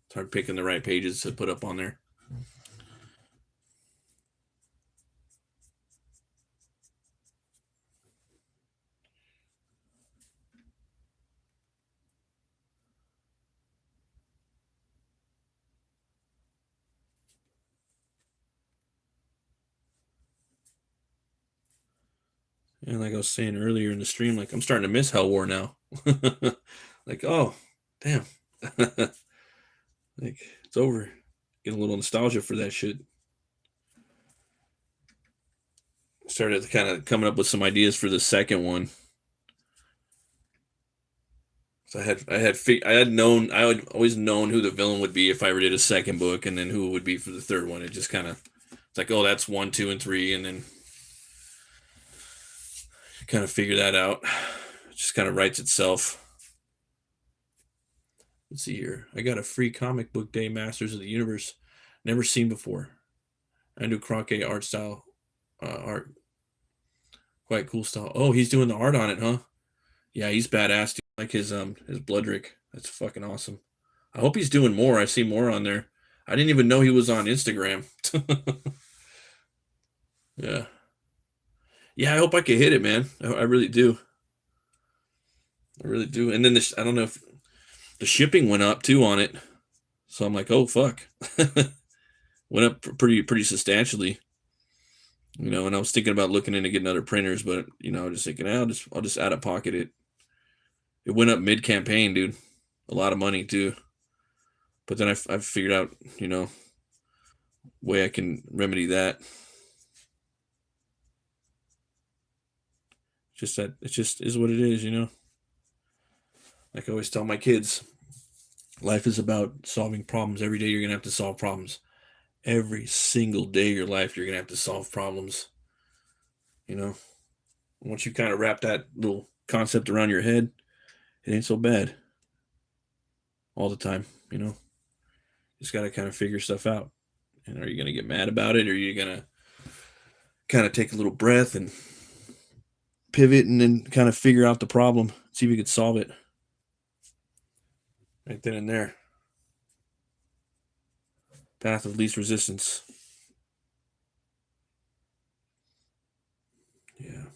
it's hard picking the right pages to put up on there. And like I was saying earlier in the stream, like I'm starting to miss Helwär now. Like, oh, damn. Like it's over. Get a little nostalgia for that shit. Started kind of coming up with some ideas for the second one. So I had always known who the villain would be if I ever did a second book, and then who it would be for the third one. It just kind of it's like, oh, that's 1, 2, and 3, and then kind of figure that out. It just kind of writes itself. Let's see here. I got a free comic book day Masters of the Universe. Never seen before. I do croquet art style. Art. Quite cool style. Oh, he's doing the art on it, huh? Yeah, he's badass. Dude. Like his Bloodrick. That's fucking awesome. I hope he's doing more. I see more on there. I didn't even know he was on Instagram. Yeah. Yeah, I hope I can hit it, man. I really do. I really do. And then I don't know if the shipping went up too on it. So I'm like, oh fuck. Went up pretty substantially. And I was thinking about looking into getting other printers, but I was just thinking, I'll just out of pocket it. It went up mid campaign, dude. A lot of money too. But then I've figured out, way I can remedy that. Just that it just is what it is. Like I always tell my kids, life is about solving problems. Every day you're gonna have to solve problems. Every single day of your life you're gonna have to solve problems. Once you kind of wrap that little concept around your head, it ain't so bad all the time. Just got to kind of figure stuff out. And are you going to get mad about it, or are you going to kind of take a little breath and pivot and then kind of figure out the problem, see if you could solve it right then and there? Path of least resistance. Yeah.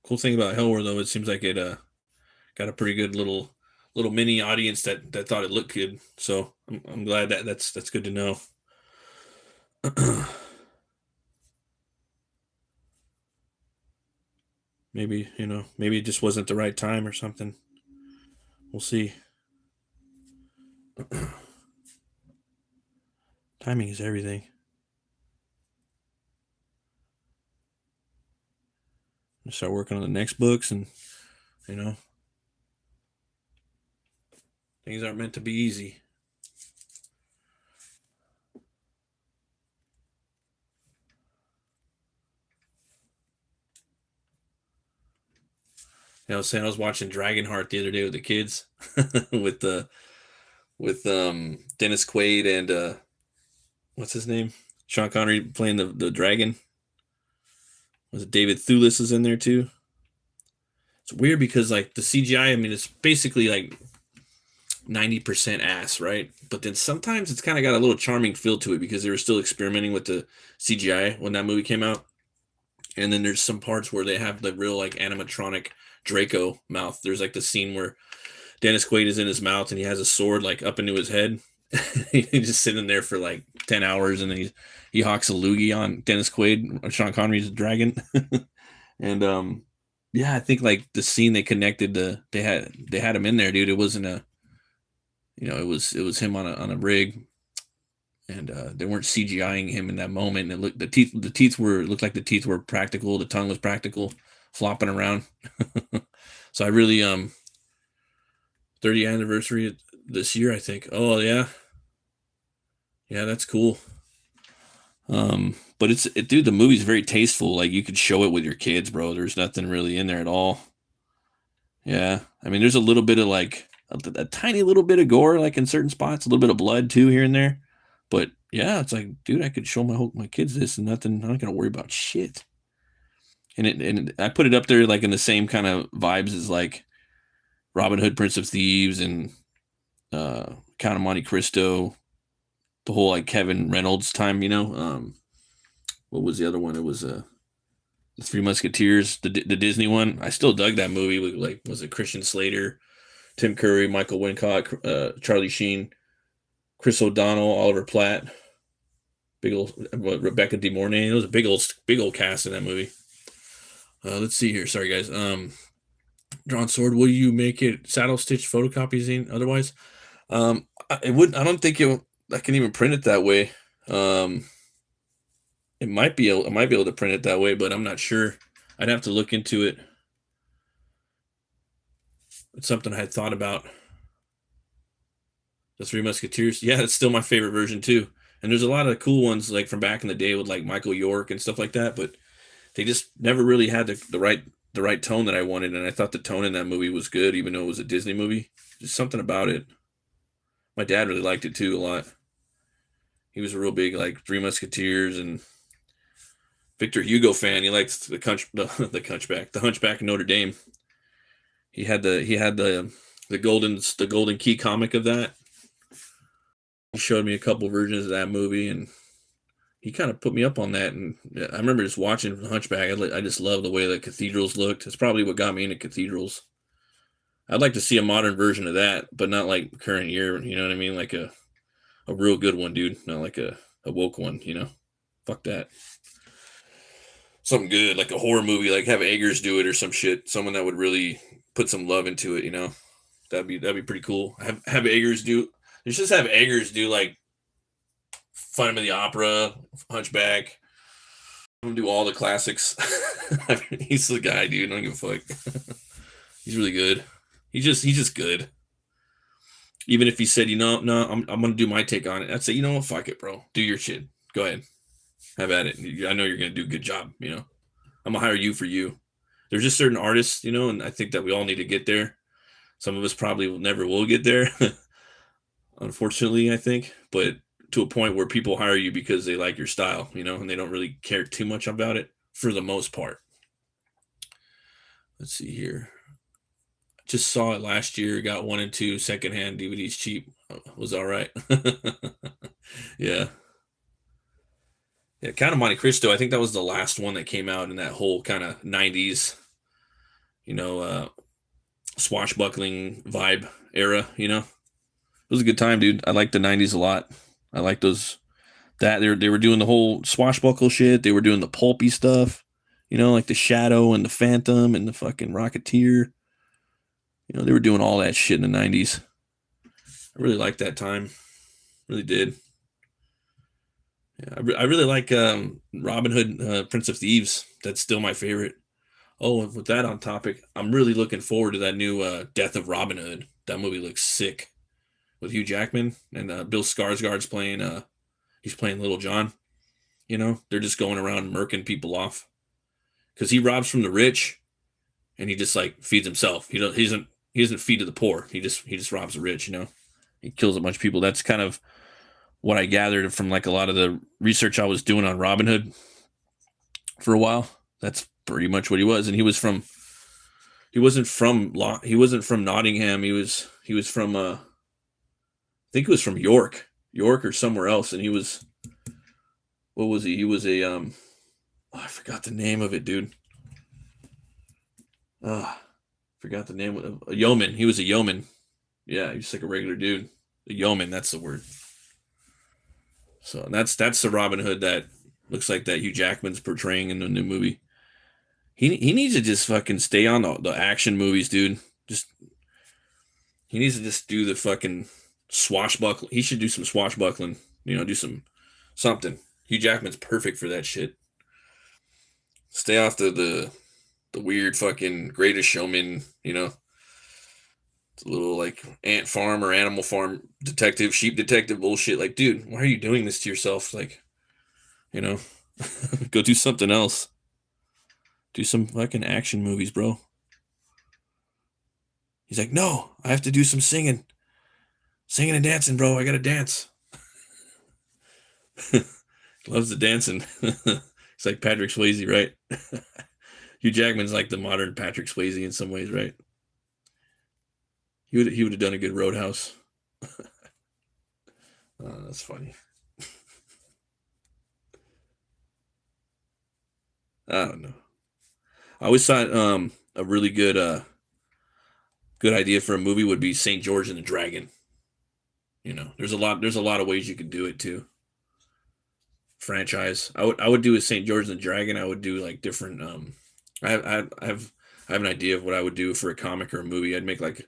Cool thing about Helwär though, it seems like it got a pretty good little mini audience that thought it looked good. So I'm glad that's good to know. Maybe it just wasn't the right time or something. We'll see. Timing is everything. I'm start working on the next books, and you know, things aren't meant to be easy. I was saying I was watching Dragonheart the other day with the kids, with Dennis Quaid and what's his name? Sean Connery playing the dragon. Was it David Thewlis is in there too? It's weird because like the CGI, I mean, it's basically like 90% ass, right? But then sometimes it's kind of got a little charming feel to it because they were still experimenting with the CGI when that movie came out. And then there's some parts where they have the real like animatronic Draco mouth. There's like the scene where Dennis Quaid is in his mouth and he has a sword like up into his head. He's just sitting there for like 10 hours and then he hawks a loogie on Dennis Quaid, Sean Connery's dragon. And yeah, I think like the scene they connected they had him in there, dude. It wasn't it was him on a rig, and they weren't CGIing him in that moment. And it looked looked like the teeth were practical, the tongue was practical, flopping around. So I really 30th anniversary this year, I think. Oh yeah, yeah, that's cool. But dude, the movie's very tasteful. Like you could show it with your kids, bro. There's nothing really in there at all. Yeah, I mean, there's a little bit of like a tiny little bit of gore, like in certain spots, a little bit of blood too here and there. But yeah, it's like, dude, I could show my kids this and nothing. I'm not gonna worry about shit. And I put it up there like in the same kind of vibes as like Robin Hood, Prince of Thieves, and Count of Monte Cristo. The whole like Kevin Reynolds time, what was the other one? It was the Three Musketeers, the Disney one. I still dug that movie with like was it Christian Slater, Tim Curry, Michael Wincott, Charlie Sheen, Chris O'Donnell, Oliver Platt, big old Rebecca De Mornay. It was a big old cast in that movie. Let's see here. Sorry guys. Drawn Sword. Will you make it saddle stitch photocopies otherwise? I wouldn't. I don't think I can even print it that way. It might be able. I might be able to print it that way, but I'm not sure. I'd have to look into it. It's something I had thought about. The Three Musketeers. Yeah, it's still my favorite version too. And there's a lot of cool ones like from back in the day with like Michael York and stuff like that, but they just never really had the right tone that I wanted. And I thought the tone in that movie was good, even though it was a Disney movie. Just something about it. My dad really liked it too a lot. He was a real big like Three Musketeers and Victor Hugo fan. He liked the Hunchback of Notre Dame. He had the golden key comic of that. He showed me a couple versions of that movie, and he kind of put me up on that. And I remember just watching Hunchback. I just love the way the cathedrals looked. It's probably what got me into cathedrals. I'd like to see a modern version of that, but not like current year. You know what I mean? Like a real good one, dude. Not like a woke one. Fuck that. Something good, like a horror movie, like have Eggers do it or some shit. Someone that would really put some love into it. That'd be pretty cool. Have Eggers do. Let's just have Eggers do like Phantom of the Opera, Hunchback. Do all the classics. He's the guy, dude. I don't give a fuck. He's really good. He's just good. Even if he said, no, I'm gonna do my take on it. I'd say, you know what, fuck it, bro. Do your shit. Go ahead. Have at it. I know you're gonna do a good job. I'm gonna hire you for you. There's just certain artists, and I think that we all need to get there. Some of us probably never will get there. Unfortunately, I think, but to a point where people hire you because they like your style, and they don't really care too much about it for the most part. Let's see here. Just saw it last year. Got 1 and 2 secondhand DVDs cheap. Was all right. Yeah. Yeah, Count of Monte Cristo. I think that was the last one that came out in that whole kind of 90s, swashbuckling vibe era. It was a good time, dude. I liked the 90s a lot. I like those. They were doing the whole swashbuckle shit. They were doing the pulpy stuff, like the Shadow and the Phantom and the fucking Rocketeer. They were doing all that shit in the 90s. I really liked that time. Really did. Yeah, I really like Robin Hood, Prince of Thieves. That's still my favorite. Oh, and with that on topic, I'm really looking forward to that new Death of Robin Hood. That movie looks sick with Hugh Jackman and Bill Skarsgård's playing. He's playing Little John. You know, they're just going around murking people off because he robs from the rich and he just like feeds himself. He doesn't feed to the poor. He just robs the rich. You know, he kills a bunch of people. That's kind of what I gathered from like a lot of the research I was doing on Robin Hood for a while. That's pretty much what he was, and he wasn't from Nottingham. He was from I think it was from York or somewhere else, and he was what was he? He was a oh, I forgot the name of it, dude. Ah, forgot the name of a yeoman. He was a yeoman. Yeah, he's like a regular dude. A yeoman, that's the word. So that's the Robin Hood that looks like that Hugh Jackman's portraying in the new movie. He needs to just fucking stay on the action movies, dude. Just he needs to just do the fucking swashbuckling. He should do some swashbuckling. You know, do something. Hugh Jackman's perfect for that shit. Stay off the weird fucking Greatest Showman. You know, it's a little like ant farm or animal farm detective, sheep detective bullshit. Like, dude, why are you doing this to yourself? Like, you know, go do something else. Do some fucking action movies, bro. He's like, no, I have to do some singing and dancing, bro. I gotta dance. Loves the dancing. It's like Patrick Swayze, right? Hugh Jackman's like the modern Patrick Swayze in some ways, right? He would have done a good Roadhouse. That's funny. I don't know. I always thought a really good idea for a movie would be Saint George and the Dragon. You know, there's a lot of ways you could do it too. Franchise. I would do a Saint George and the Dragon. I would do like different. I have an idea of what I would do for a comic or a movie. I'd make like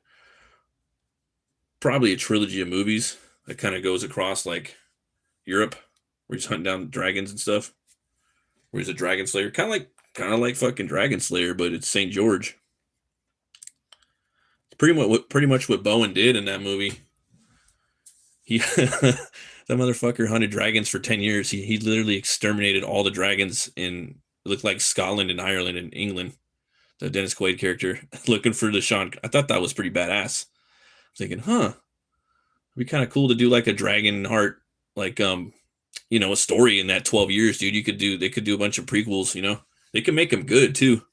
probably a trilogy of movies that kind of goes across like Europe, where he's hunting down dragons and stuff. Where he's a dragon slayer, kind of like fucking Dragon Slayer, but it's Saint George. It's pretty much what Bowen did in that movie. He that motherfucker hunted dragons for 10 years. He literally exterminated all the dragons in it looked like Scotland and Ireland and England. The Dennis Quaid character looking for the Sean. I thought that was pretty badass. Thinking, huh, it'd be kind of cool to do like a dragon heart, like a story in that 12 years, dude. They could do a bunch of prequels. You know, they can make them good too.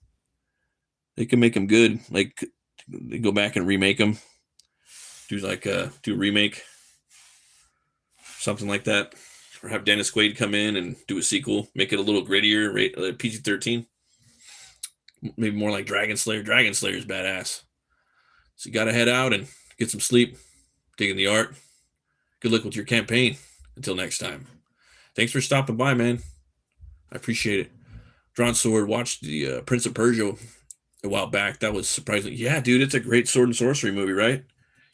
They can make them good. Like they go back and remake them. Do a remake, something like that, or have Dennis Quaid come in and do a sequel, make it a little grittier, rate PG-13, maybe more like Dragon Slayer. Dragon Slayer is badass. So you got to head out and get some sleep, dig in the art. Good luck with your campaign. Until next time. Thanks for stopping by, man. I appreciate it. Drawn Sword watched the Prince of Persia a while back. That was surprising. Yeah, dude, it's a great sword and sorcery movie, right?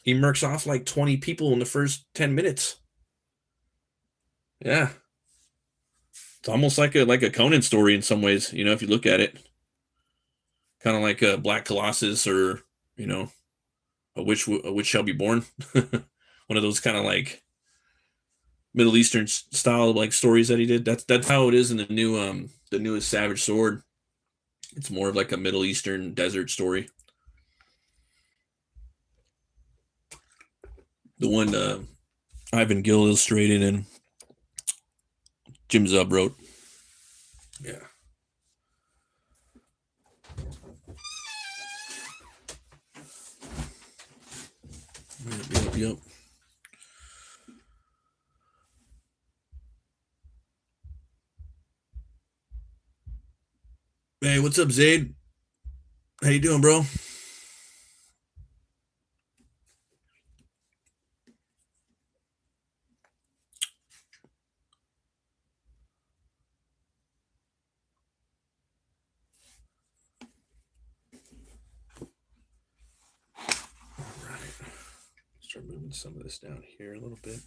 He murks off like 20 people in the first 10 minutes. Yeah. It's almost like a Conan story in some ways, if you look at it. Kind of like a Black Colossus or, you know, a witch shall be born. One of those kind of like Middle Eastern style like stories that he did. That's how it is in the newest Savage Sword. It's more of like a Middle Eastern desert story. The one Ivan Gill illustrated and Jim Zub wrote. Yeah. Yep. Hey, what's up, Zaid? How you doing, bro? All right. Start moving some of this down here a little bit.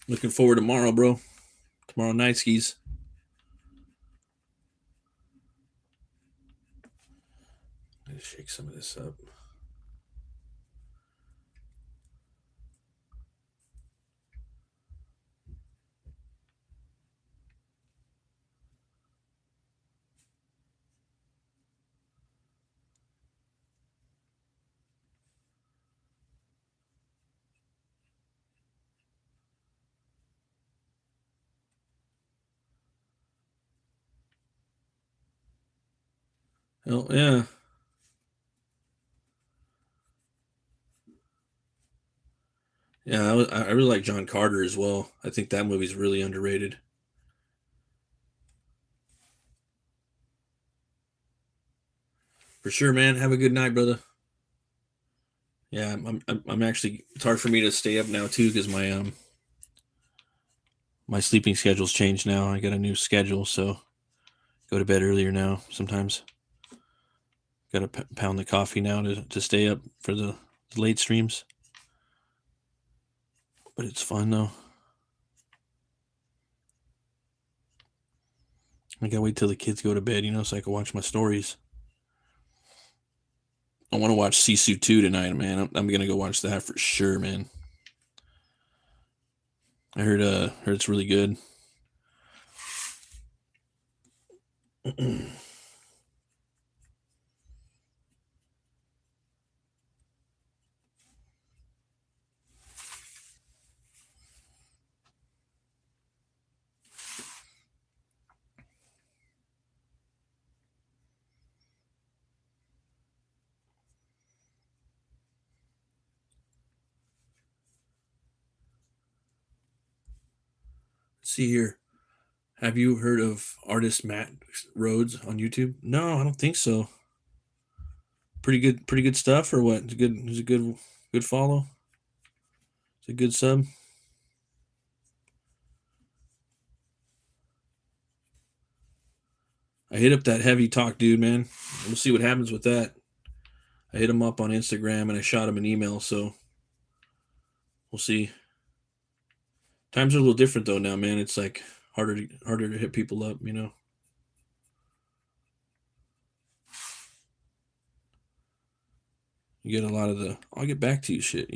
Looking forward to tomorrow, bro. Tomorrow night skis. Let's shake some of this up. Oh yeah. Yeah, I really like John Carter as well. I think that movie's really underrated. For sure, man. Have a good night, brother. Yeah, I'm actually. It's hard for me to stay up now too because my sleeping schedule's changed now. I got a new schedule, so go to bed earlier now. Sometimes got to pound the coffee now to stay up for the late streams. But it's fun though. I gotta wait till the kids go to bed, so I can watch my stories. I want to watch Sisu 2 tonight, man. I'm gonna go watch that for sure, man. I heard it's really good. Let's see here. Have you heard of artist Matt Rhodes on YouTube? No, I don't think so. Pretty good stuff, or what? Is a good follow. It's a good sub. I hit up that heavy talk dude, man. We'll see what happens with that. I hit him up on Instagram and I shot him an email, so we'll see. Times are a little different though now, man. It's like harder to hit people up. You get a lot of the "I'll get back to you" shit.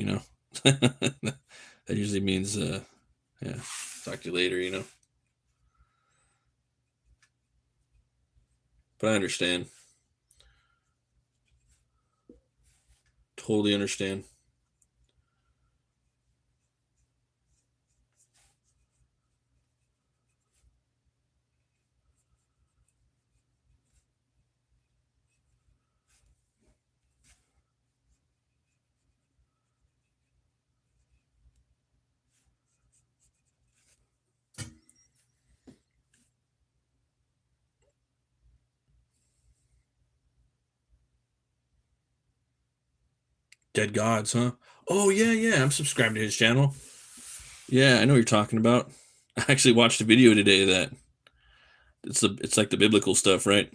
That usually means yeah, talk to you later. But I understand. Totally understand. Dead Gods, huh? Oh yeah, yeah. I'm subscribed to his channel. Yeah, I know what you're talking about. I actually watched a video today that it's like the biblical stuff, right?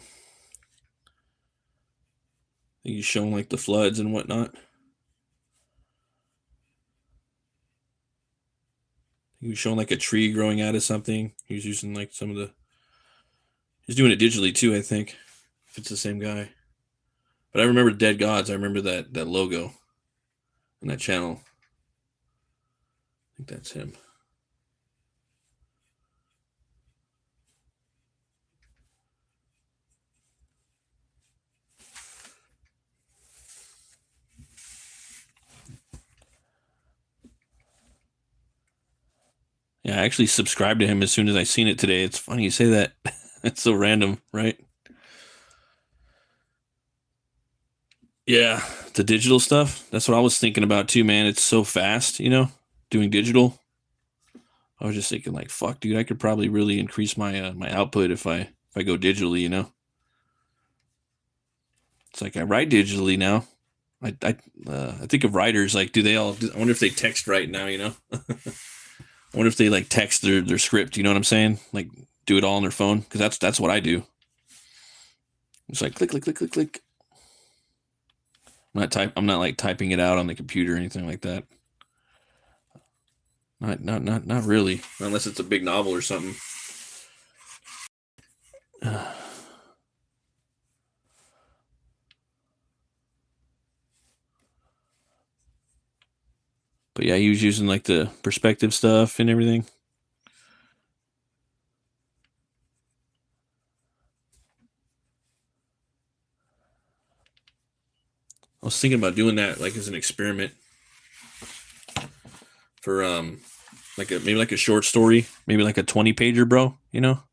He's showing like the floods and whatnot. He was showing like a tree growing out of something. He was using like some of the. He's doing it digitally too, I think. If it's the same guy. But I remember Dead Gods. I remember that logo and that channel. I think that's him. Yeah, I actually subscribed to him as soon as I seen it today. It's funny you say that. It's so random, right? Yeah, the digital stuff. That's what I was thinking about too, man. It's so fast, doing digital. I was just thinking like, fuck, dude, I could probably really increase my output if I go digitally. It's like I write digitally now. I think of writers like, do they all? I wonder if they text right now. I wonder if they like text their script. You know what I'm saying? Like do it all on their phone because that's what I do. It's like click click click click click. I'm not like typing it out on the computer or anything like that. Not really, unless it's a big novel or something. But yeah, he was using like the perspective stuff and everything. I was thinking about doing that like as an experiment for like maybe like a short story, maybe like a 20-pager, bro. You know,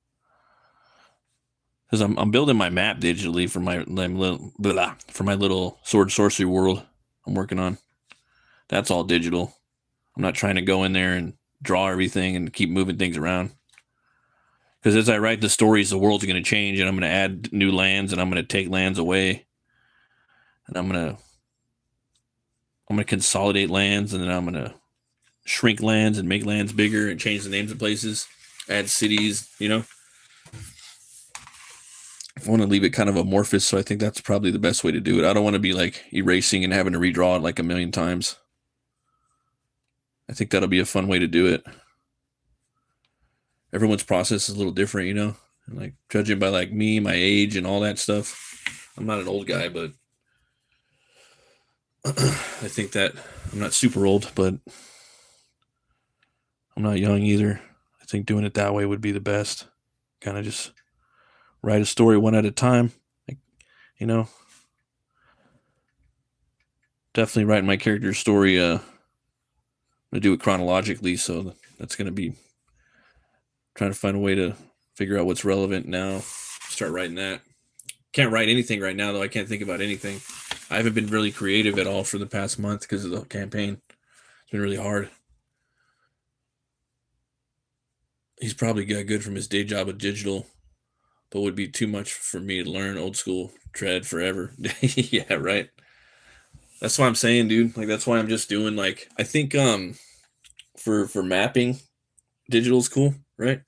because I'm building my map digitally for my little sword sorcery world I'm working on. That's all digital. I'm not trying to go in there and draw everything and keep moving things around. Because as I write the stories, the world's going to change, and I'm going to add new lands, and I'm going to take lands away, and I'm going to consolidate lands, and then I'm going to shrink lands and make lands bigger and change the names of places, add cities. You know, I want to leave it kind of amorphous, so I think that's probably the best way to do it. I don't want to be like erasing and having to redraw it like a million times. I think that'll be a fun way to do it. Everyone's process is a little different, you know, and like judging by like me, my age, and all that stuff. I'm not an old guy, but I think that I'm not super old, but I'm not young either. I think doing it that way would be the best. Kind of just write a story one at a time. Like, you know, definitely writing my character's story. I'm gonna do it chronologically, so that's gonna be trying to find a way to figure out what's relevant now. Start writing that. Can't write anything right now though. I can't think about anything. I haven't been really creative at all for the past month because of the campaign. It's been really hard. He's probably got good from his day job with digital, but would be too much for me to learn old school tread forever. Yeah, right. That's what I'm saying, dude. Like that's why I'm just doing like I think for mapping, digital's cool, right?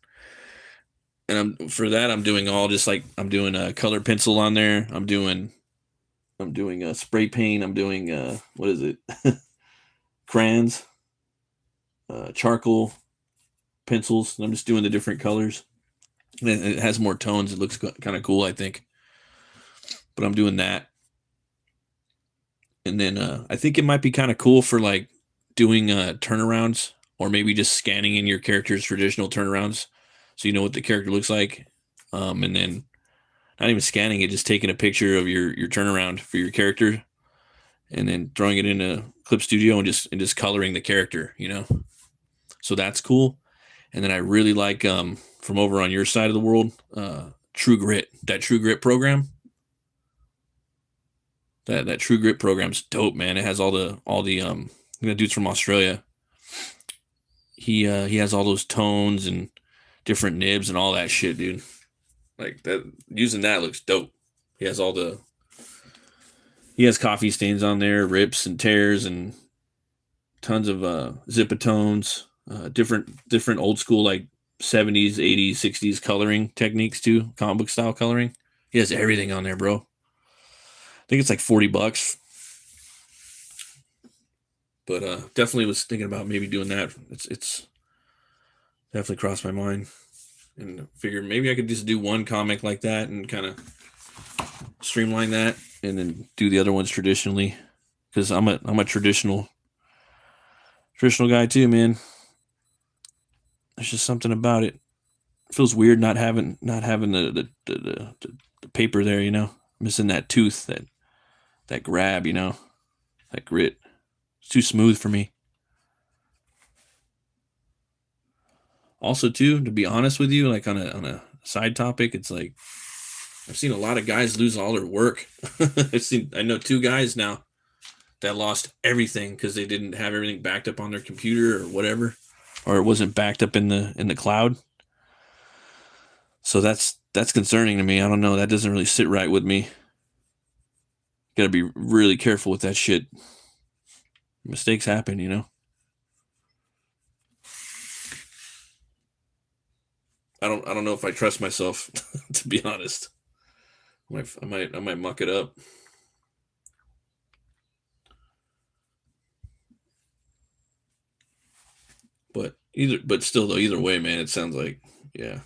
And I'm for that I'm doing all just like I'm doing a color pencil on there. I'm doing a spray paint. I'm doing what is it? Crayons, charcoal, pencils. And I'm just doing the different colors. And it has more tones. It looks kind of cool, I think. But I'm doing that. And then I think it might be kind of cool for like doing turnarounds or maybe just scanning in your character's traditional turnarounds so you know what the character looks like. And then not even scanning it, just taking a picture of your turnaround for your character and then throwing it in a clip studio and just coloring the character, you know. So that's cool. And then I really like from over on your side of the world, True Grit. That True Grit program. That True Grit program's dope, man. It has all the dude's from Australia. He has all those tones and different nibs and all that shit, dude. Like that using that looks dope. He has all the he has coffee stains on there, rips and tears and tons of zipatones, different old school like 70s, 80s, 60s coloring techniques too, comic book style coloring. He has everything on there, bro. I think it's like $40. But definitely was thinking about maybe doing that. It's definitely crossed my mind. And figured maybe I could just do one comic like that and kind of streamline that and then do the other ones traditionally. Because I'm a traditional guy too, man. There's just something about it. It feels weird not having the paper there, you know. Missing that tooth, that grab, you know, that grit. It's too smooth for me. Also, too, to be honest with you, like on a side topic, it's like I've seen a lot of guys lose all their work. I know two guys now that lost everything because they didn't have everything backed up on their computer or whatever, or it wasn't backed up in the cloud. So that's concerning to me. I don't know. That doesn't really sit right with me. Got to be really careful with that shit. Mistakes happen, you know. I don't know if I trust myself to be honest. I might muck it up. But But still though, either way, man, it sounds like, yeah.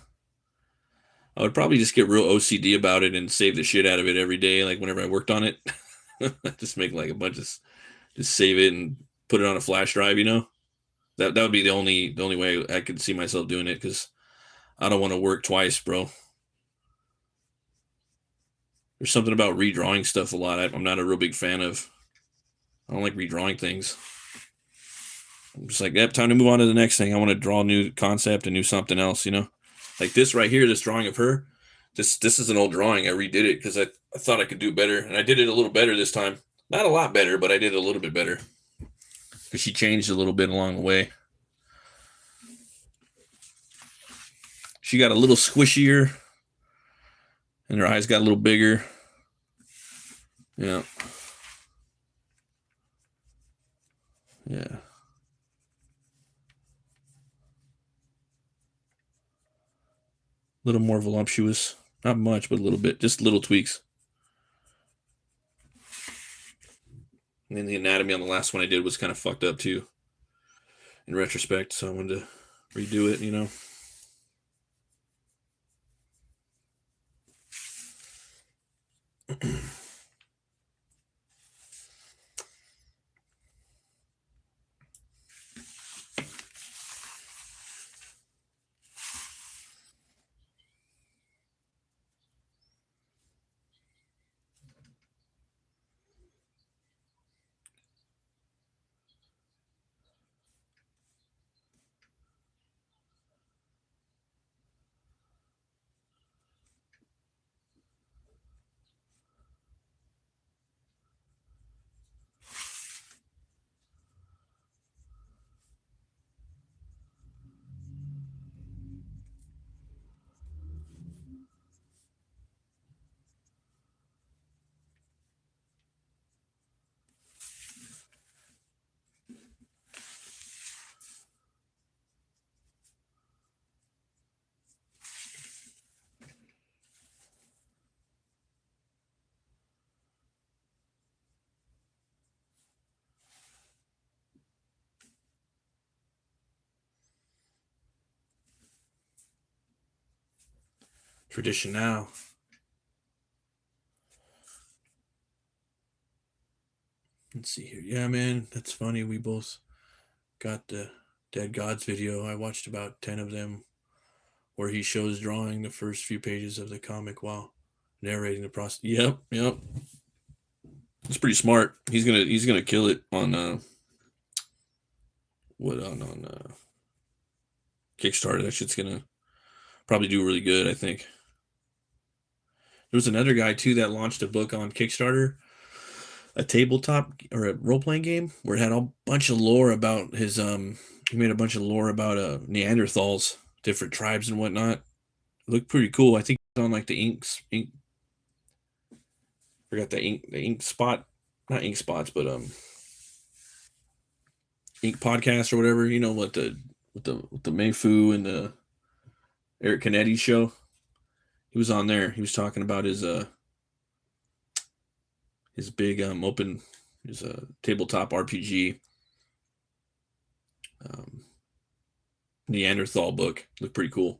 I would probably just get real OCD about it and save the shit out of it every day. Like whenever I worked on it, just make like a bunch of, just save it and put it on a flash drive. That would be the only way I could see myself doing it, because I don't want to work twice, bro. There's something about redrawing stuff a lot. I'm not a real big fan of. I don't like redrawing things. I'm just like, yep, time to move on to the next thing. I want to draw a new concept, a new something else. Like this right here, this drawing of her. This is an old drawing. I redid it because I thought I could do better, and I did it a little better this time. Not a lot better, but I did it a little bit better because she changed a little bit along the way. She got a little squishier, and her eyes got a little bigger. Yeah. Yeah. A little more voluptuous. Not much, but a little bit. Just little tweaks. And then the anatomy on the last one I did was kind of fucked up too, in retrospect. So I wanted to redo it. Tradition now. Let's see here. Yeah, man, that's funny. We both got the Dead Gods video. I watched about 10 of them where he shows drawing the first few pages of the comic while narrating the process. Yep, yep. It's pretty smart. He's gonna kill it on Kickstarter. That shit's gonna probably do really good, I think. There was another guy too that launched a book on Kickstarter, a tabletop or a role playing game where it had a bunch of lore about his he made a bunch of lore about Neanderthals, different tribes and whatnot. It looked pretty cool. I think it's on like the ink forgot the ink spot, not ink spots, but ink podcast or whatever. You know what the Mayfu and the Eric Canetti show. He was on there. He was talking about his big open his tabletop RPG um, Neanderthal book. Looked pretty cool.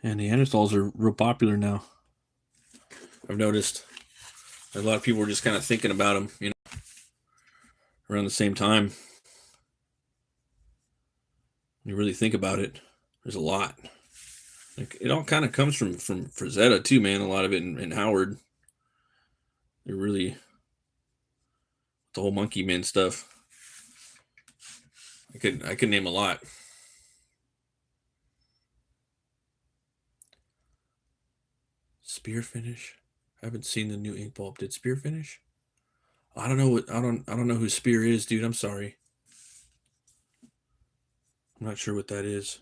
And Neanderthals are real popular now. I've noticed a lot of people were just kind of thinking about them, around the same time. When you really think about it, there's a lot. Like, it all kind of comes from Frazetta too, man. A lot of it in Howard. They're really the whole Monkey Man stuff. I could name a lot. Spear finish. I haven't seen the new ink bulb. Did Spear finish? I don't know what I don't know who Spear is, dude. I'm sorry. I'm not sure what that is.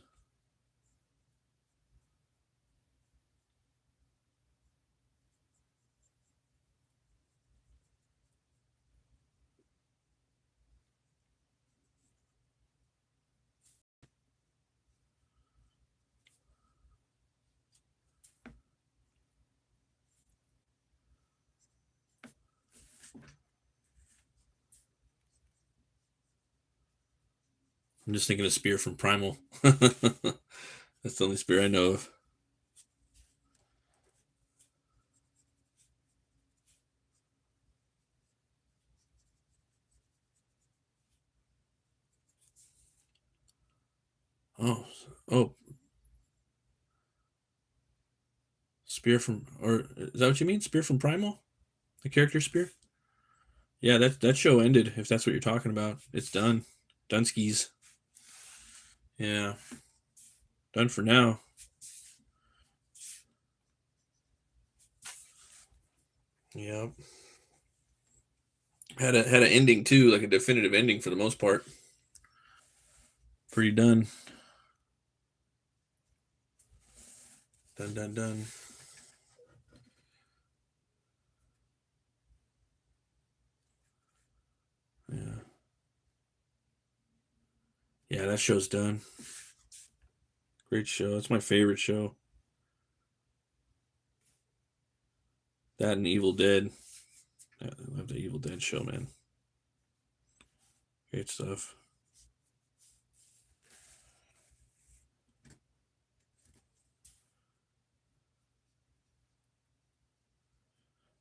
I'm just thinking of Spear from Primal. That's the only Spear I know of. Oh, oh, Spear from, or is that what you mean? Spear from Primal? The character Spear? Yeah, that show ended. If that's what you're talking about, it's done. Dunskies. Yeah, done for now. Yep. Had an ending too, like a definitive ending for the most part. Pretty done. Done, done, done. Yeah. Yeah, that show's done. Great show. It's my favorite show. That and Evil Dead. Yeah, I love the Evil Dead show, man. Great stuff.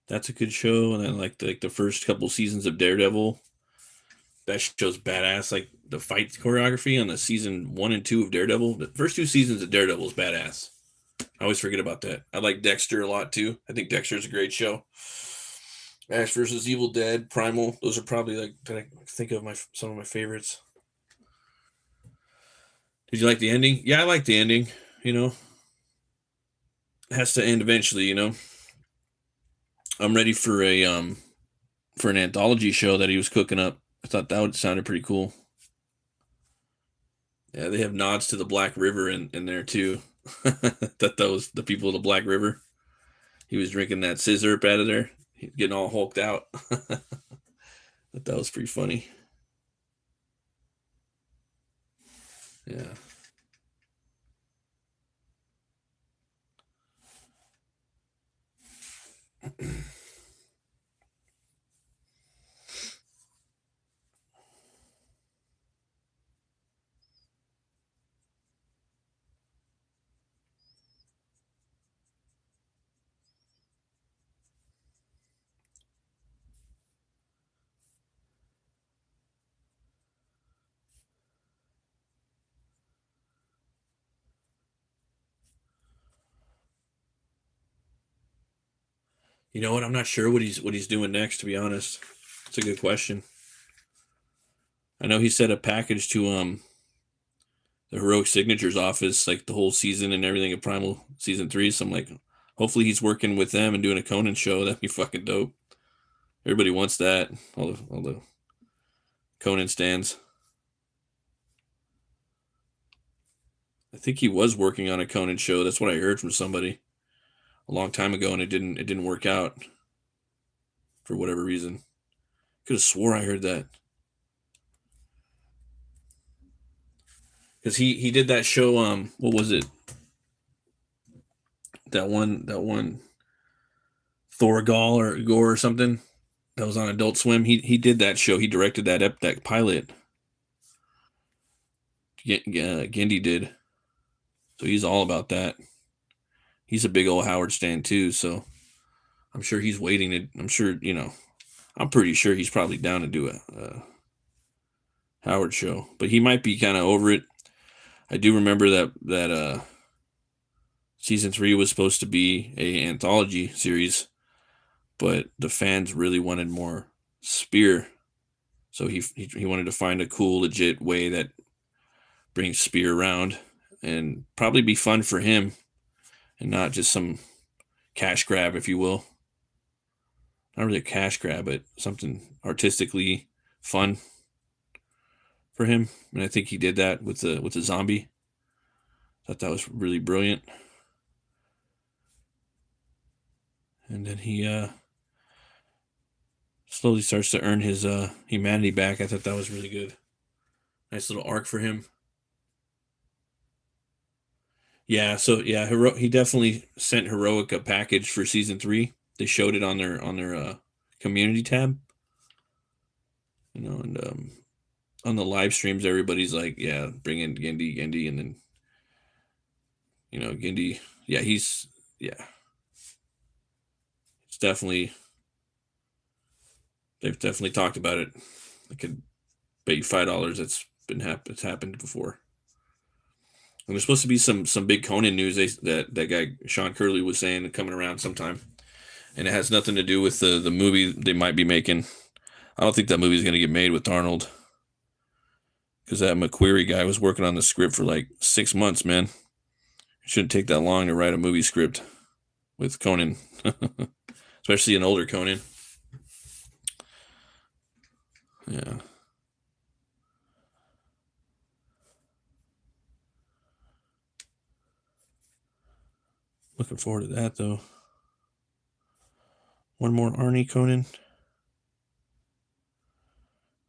That's a good show. And then like the first couple seasons of Daredevil. That show's badass. Like the fight choreography on the season 1 and 2 of Daredevil. The first 2 seasons of Daredevil is badass. I always forget about that. I like Dexter a lot too. I think Dexter's a great show. Ash versus Evil Dead, Primal. Those are probably like that I think of some of my favorites. Did you like the ending? Yeah, I like the ending. You know, it has to end eventually. You know, I'm ready for an anthology show that he was cooking up. I thought that would sounded pretty cool. Yeah, they have nods to the Black River in there too. That was the people of the Black River. He was drinking that scissor out of there, getting all hulked out. That was pretty funny. Yeah. You know what? I'm not sure what he's doing next. To be honest, it's a good question. I know he sent a package to the Heroic Signatures office, like the whole season and everything of Primal season 3. So I'm like, hopefully he's working with them and doing a Conan show. That'd be fucking dope. Everybody wants that. All the Conan stands. I think he was working on a Conan show. That's what I heard from somebody a long time ago, and it didn't work out for whatever reason. Could have swore I heard that because he did that show. What was it? That one Thorgal or Gore or something that was on Adult Swim. He did that show. He directed that pilot. Gendy did. So he's all about that. He's a big old Howard stan too. So I'm sure he's waiting to. I'm sure I'm pretty sure he's probably down to do a Howard show, but he might be kind of over it. I do remember that season 3 was supposed to be a anthology series, but the fans really wanted more Spear. So he wanted to find a cool, legit way that brings Spear around and probably be fun for him and not just some cash grab, if you will. Not really a cash grab, but something artistically fun for him. And I think he did that with the zombie. Thought that was really brilliant. And then he slowly starts to earn his humanity back. I thought that was really good. Nice little arc for him. Yeah, so yeah, he definitely sent Heroic a package for season 3. They showed it on their community tab, and on the live streams, everybody's like, yeah, bring in Gendy, and then Gendy, yeah, it's definitely they've definitely talked about it. I could bet you $5 it's happened before. And there's supposed to be some big Conan news that guy Sean Curley was saying coming around sometime, and it has nothing to do with the movie they might be making. I don't think that movie is going to get made with Arnold, because that McQuarrie guy was working on the script for like 6 months. Man, it shouldn't take that long to write a movie script with Conan, especially an older Conan. Yeah. Looking forward to that, though. One more Arnie Conan.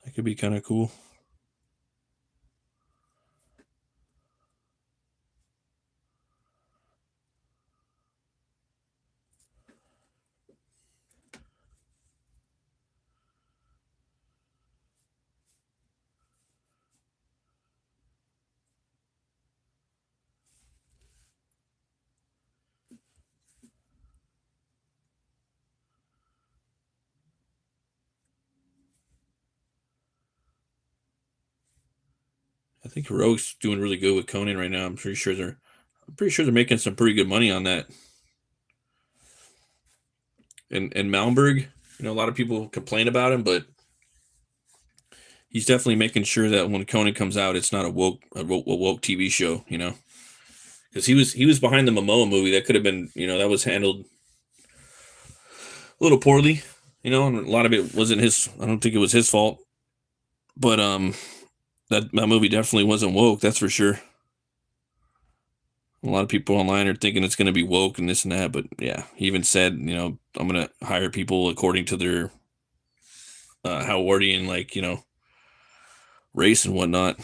That could be kind of cool. I think Heroic's doing really good with Conan right now. I'm pretty sure they're making some pretty good money on that. And Malmberg, a lot of people complain about him, but he's definitely making sure that when Conan comes out, it's not a woke TV show, because he was behind the Momoa movie. That could have been, that was handled a little poorly, and a lot of it wasn't his. I don't think it was his fault, but that movie definitely wasn't woke. That's for sure. A lot of people online are thinking it's going to be woke and this and that, but yeah, he even said, I'm going to hire people according to their Howardian, race and whatnot.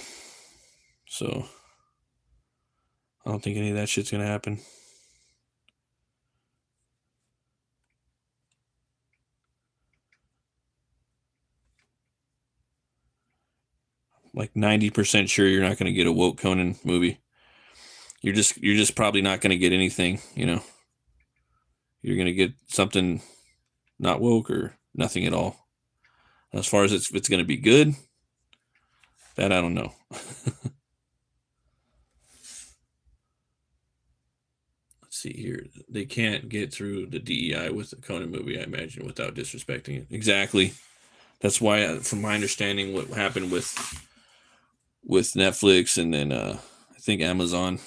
So I don't think any of that shit's going to happen. Like 90% sure you're not going to get a woke Conan movie. You're just probably not going to get anything, You're going to get something not woke or nothing at all. As far as it's going to be good, that I don't know. Let's see here. They can't get through the DEI with the Conan movie, I imagine, without disrespecting it. Exactly. That's why, from my understanding, what happened with Netflix and then I think Amazon.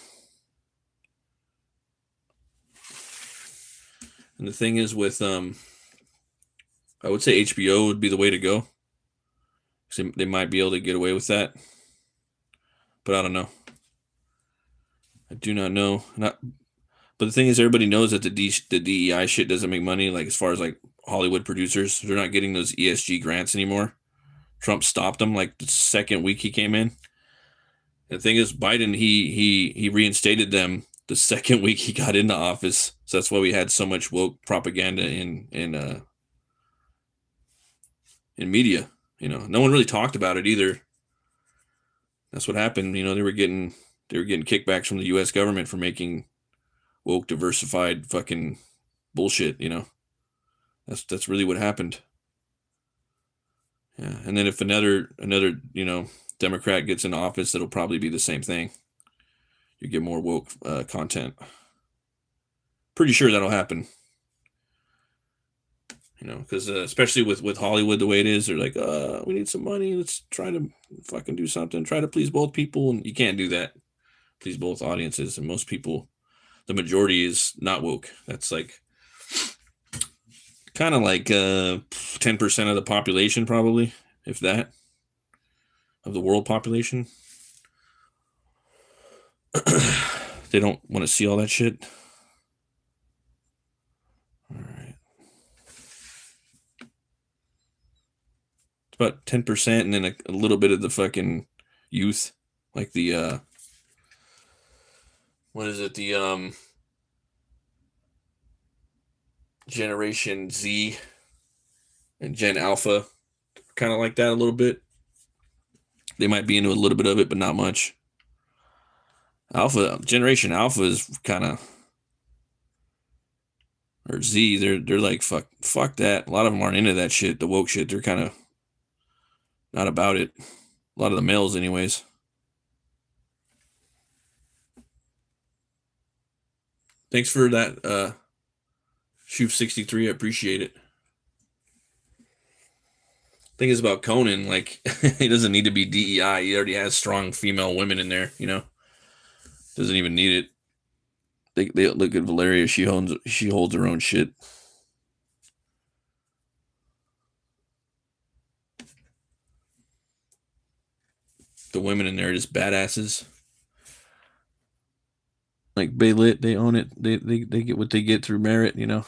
And the thing is with I would say HBO would be the way to go. They might be able to get away with that, but I don't know. I do not know. But the thing is, everybody knows that the DEI shit doesn't make money. Like, as far as like Hollywood producers, they're not getting those ESG grants anymore. Trump stopped them like the second week he came in. And the thing is, Biden he reinstated them the second week he got into office. So that's why we had so much woke propaganda in media. No one really talked about it either. That's what happened. They were getting kickbacks from the U.S. government for making woke, diversified fucking bullshit. That's really what happened. Yeah, and then if another Democrat gets in office, it'll probably be the same thing. You get more woke content. Pretty sure that'll happen. You know, because especially with Hollywood the way it is, they're like, we need some money. Let's try to fucking do something. Try to please both people, and you can't do that. Please both audiences, and most people, the majority is not woke. That's like kind of like 10% of the population, probably, if that, of the world population. They don't want to see all that shit. All right. It's about 10%, and then a little bit of the fucking youth, like the what is it? The Generation Z and Gen Alpha, kind of like that a little bit. They might be into a little bit of it, but not much. Generation Alpha is kind of, or Z. They're like fuck that. A lot of them aren't into that shit, the woke shit. They're kind of not about it. A lot of the males, anyways. Thanks for that, Shoot 63. I appreciate it. Thing is about Conan, like he doesn't need to be DEI. He already has strong female women in there, you know. Doesn't even need it. They look at Valeria. She holds her own shit. The women in there are just badasses. Like Baylit, they own it. They get what they get through merit, you know.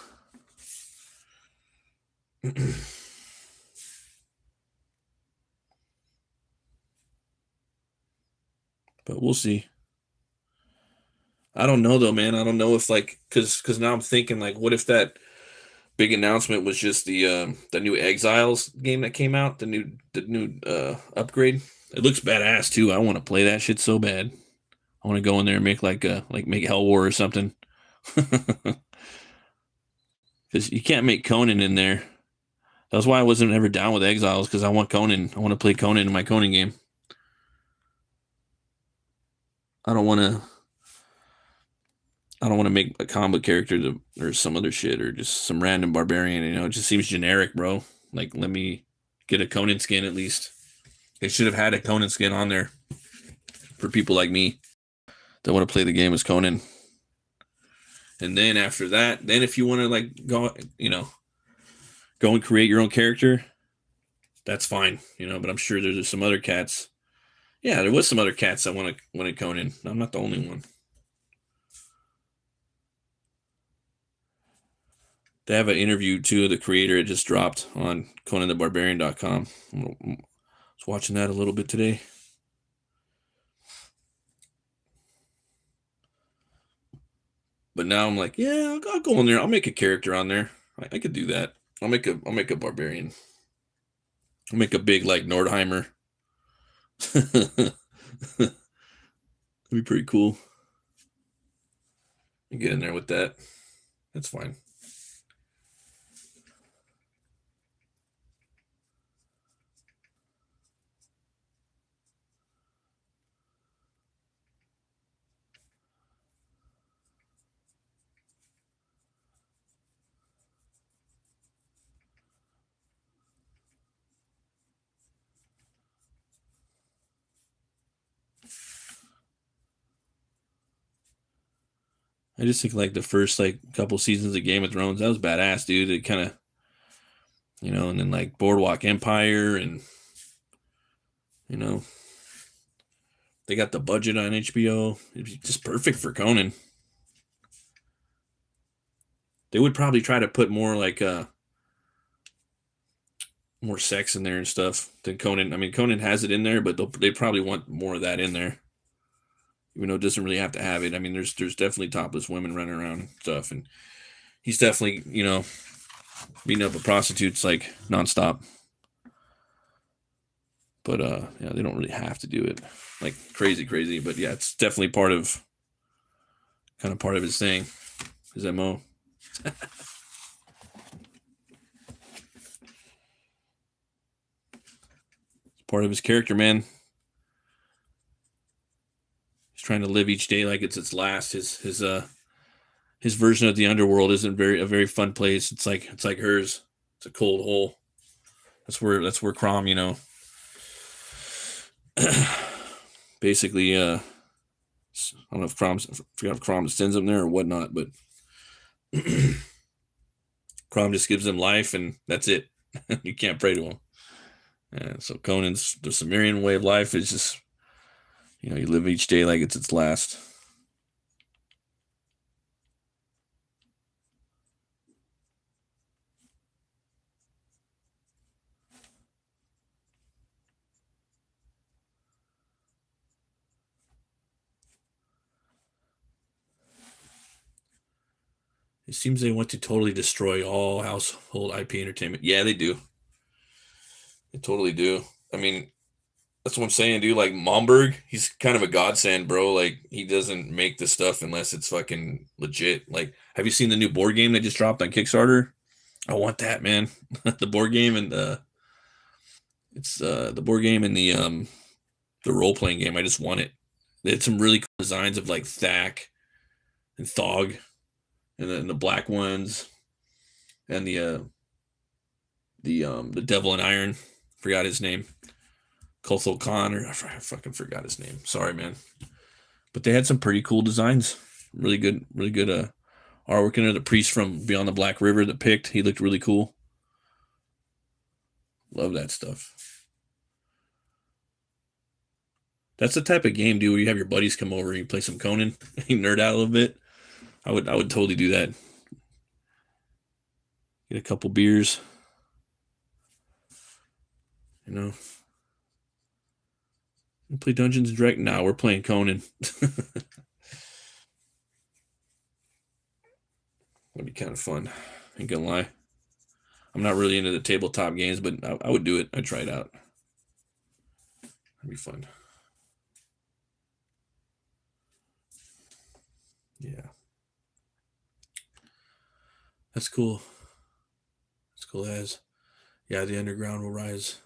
But we'll see. I don't know though, man. I don't know if like because now I'm thinking like, what if that big announcement was just the new Exiles game that came out, the new upgrade. It looks badass too. I want to play that shit so bad. I want to go in there and make make Helwär or something. Because you can't make Conan in there. That's why I wasn't ever down with Exiles, because I want Conan. I want to play Conan in my Conan game. I don't want to make a combat character or some other shit or just some random barbarian. You know, it just seems generic, bro. Like, let me get a Conan skin at least. They should have had a Conan skin on there for people like me that want to play the game as Conan. And then after that, then if you want to like go and create your own character, that's fine, you know. But I'm sure there's some other cats. Yeah, there was some other cats that wanted Conan. I'm not the only one. They have an interview too of the creator. It just dropped on ConanTheBarbarian.com. I was watching that a little bit today. But now I'm like, yeah, I'll go in there. I'll make a character on there. I could do that. I'll make a barbarian. I'll make a big like Nordheimer. That'd be pretty cool. You get in there with that. That's fine. I just think like the first like couple seasons of Game of Thrones, that was badass, dude. It kind of, you know, and then like Boardwalk Empire, and you know, they got the budget on HBO. It'd be just perfect for Conan. They would probably try to put more like more sex in there and stuff than Conan. I mean, Conan has it in there, but they probably want more of that in there. Even though it doesn't really have to have it. I mean, there's definitely topless women running around and stuff, and he's definitely, you know, beating up a prostitutes like nonstop. But yeah, they don't really have to do it like crazy. But yeah, it's definitely part of his thing, his MO. Part of his character, man. He's trying to live each day like it's its last. His his version of the underworld isn't a very fun place. It's like hers. It's a cold hole. That's where Crom, you know, basically I don't know if Crom sends him there or whatnot, but Crom just gives him life and that's it. You can't pray to him. So Conan's the Sumerian way of life is just, you know, you live each day like it's its last. It seems they want to totally destroy all household IP entertainment. Yeah, they do. They totally do. I mean, that's what I'm saying, dude. Like Momberg, he's kind of a godsend, bro. Like he doesn't make the stuff unless it's fucking legit. Like, have you seen the new board game that just dropped on Kickstarter? I want that, man. The board game and the board game and the role playing game. I just want it. They had some really cool designs of like Thack and Thog, and then the black ones, and the Devil in Iron. Forgot his name. Kothal Khan, or I fucking forgot his name. Sorry, man. But they had some pretty cool designs. Really good artwork in there. The priest from Beyond the Black River that picked, he looked really cool. Love that stuff. That's the type of game, dude, where you have your buddies come over and you play some Conan, you nerd out a little bit. I would totally do that. Get a couple beers, you know. Play Dungeons and Dragons. Now we're playing Conan. That'd be kind of fun. Ain't gonna lie. I'm not really into the tabletop games, but I would do it. I'd try it out. That'd be fun. Yeah. That's cool. That's cool as. Yeah, the underground will rise.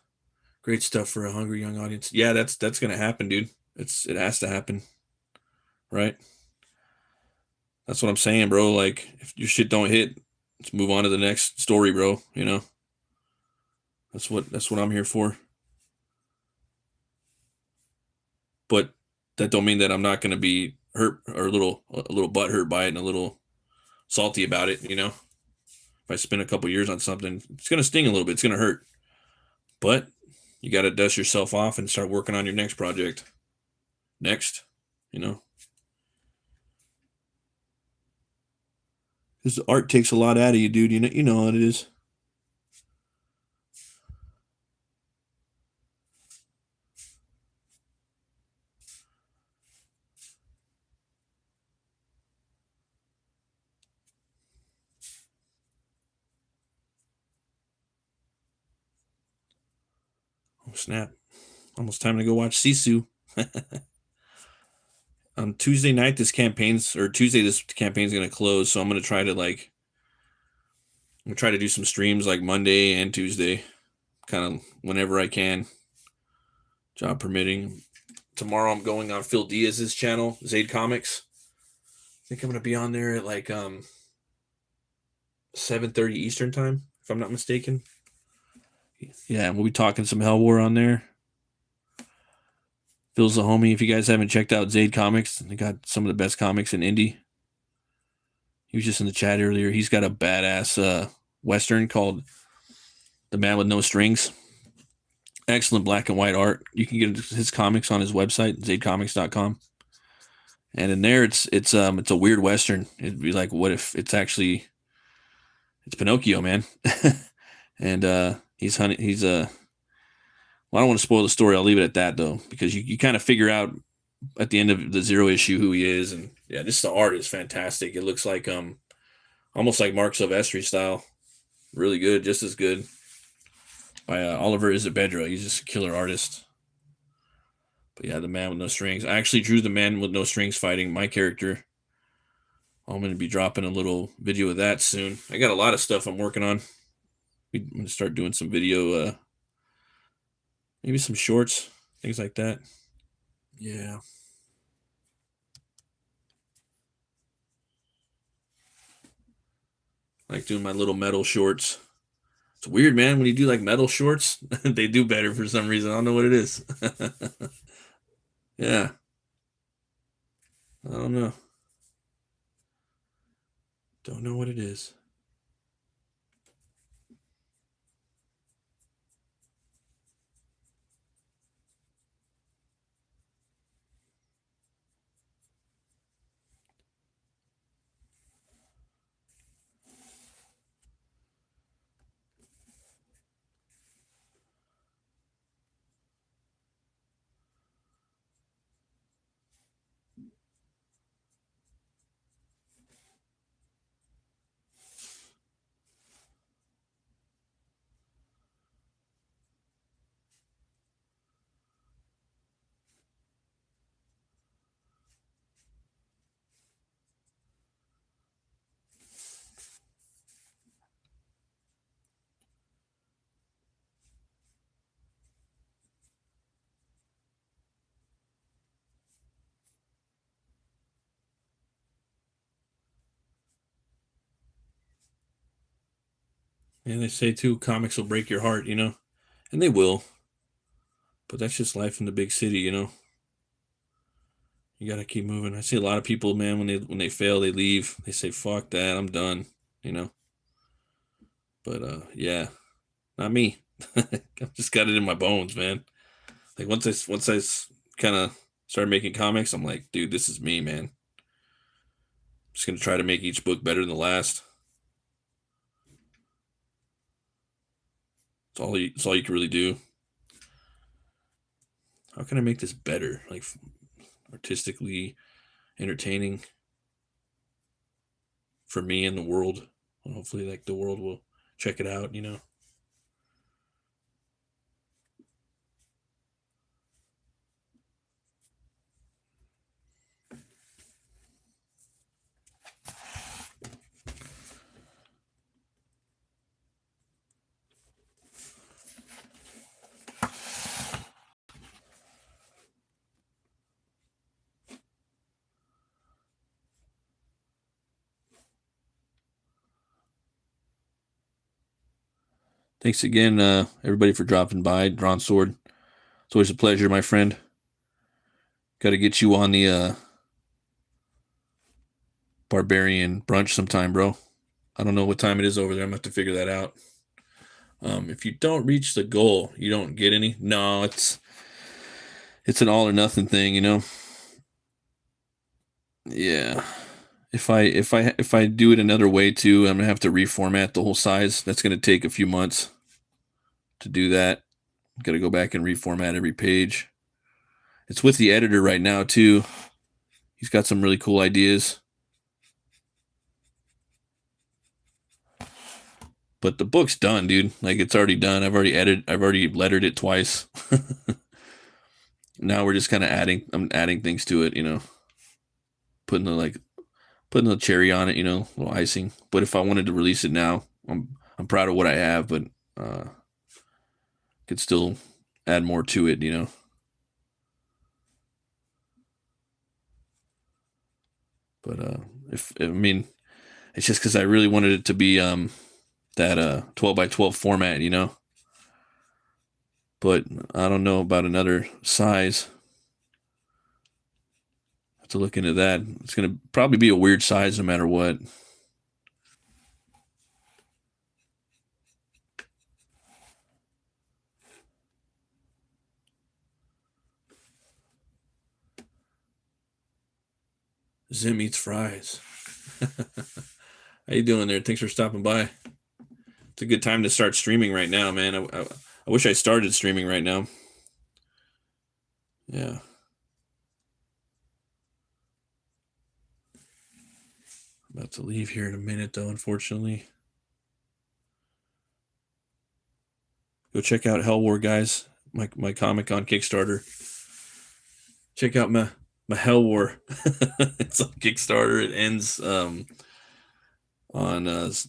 Great stuff for a hungry young audience. Yeah, that's gonna happen, dude. It has to happen, right? That's what I'm saying, bro. Like if your shit don't hit, let's move on to the next story, bro. You know, that's what I'm here for. But that don't mean that I'm not gonna be hurt or a little butt hurt by it and a little salty about it. You know, if I spend a couple years on something, it's gonna sting a little bit. It's gonna hurt, but you got to dust yourself off and start working on your next project. Next, you know, because art takes a lot out of you, dude. You know what it is. Oh snap! Almost time to go watch Sisu. On Tuesday night, this campaign's gonna close. So I'm gonna try to do some streams like Monday and Tuesday, kind of whenever I can, job permitting. Tomorrow I'm going on Phil Diaz's channel, Zaid Comics. I think I'm gonna be on there at like 7:30 Eastern time, if I'm not mistaken. Yeah, we'll be talking some Helwär on there. Phil's a homie. If you guys haven't checked out Zaid Comics, they got some of the best comics in indie. He was just in the chat earlier. He's got a badass Western called The Man with No Strings. Excellent black and white art. You can get his comics on his website, zaidcomics.com. And in there it's a weird Western. It'd be like, what if it's Pinocchio, man. And he's hunting well, I don't want to spoil the story. I'll leave it at that though, because you kind of figure out at the end of the zero issue who he is. And yeah, the art is fantastic. It looks like almost like Mark Silvestri style. Really good, just as good. By Oliver Isabedra. He's just a killer artist. But yeah, the Man with No Strings. I actually drew the Man with No Strings fighting my character. I'm going to be dropping a little video of that soon. I got a lot of stuff I'm working on. I'm going to start doing some video, maybe some shorts, things like that. Yeah. like doing my little metal shorts. It's weird, man. When you do like metal shorts, they do better for some reason. I don't know what it is. Yeah, I don't know. Don't know what it is. And they say too, comics will break your heart, and they will. But that's just life in the big city. You gotta keep moving. I see a lot of people, man, when they fail, they leave. They say, "Fuck that, I'm done." You know. But yeah, not me. I've just got it in my bones, man. Like once I kind of started making comics, I'm like, dude, this is me, man. Just gonna try to make each book better than the last. It's all you can really do. How can I make this better? Like artistically entertaining for me and the world. And hopefully, like the world will check it out. Thanks again, everybody, for dropping by. Drawn Sword. It's always a pleasure, my friend. Got to get you on the barbarian brunch sometime, bro. I don't know what time it is over there. I'm gonna have to figure that out. If you don't reach the goal, you don't get any. No, it's an all or nothing thing. Yeah. If I do it another way too, I'm gonna have to reformat the whole size. That's gonna take a few months to do that. Got to go back and reformat every page. It's with the editor right now too. He's got some really cool ideas. But the book's done, dude. Like it's already done. I've already lettered it twice. Now we're just kind of I'm adding things to it. Putting the cherry on it, little icing. But if I wanted to release it now, I'm proud of what I have, but could still add more to it. But if I mean, it's just because I really wanted it to be that 12 by 12 format. But I don't know about another size. Have to look into that. It's gonna probably be a weird size no matter what. Zim eats fries. How you doing there? Thanks for stopping by. It's a good time to start streaming right now, man. I wish I started streaming right now. Yeah. About to leave here in a minute, though, unfortunately. Go check out Helwär, guys. My comic on Kickstarter. Check out my Helwär. It's on Kickstarter. It ends on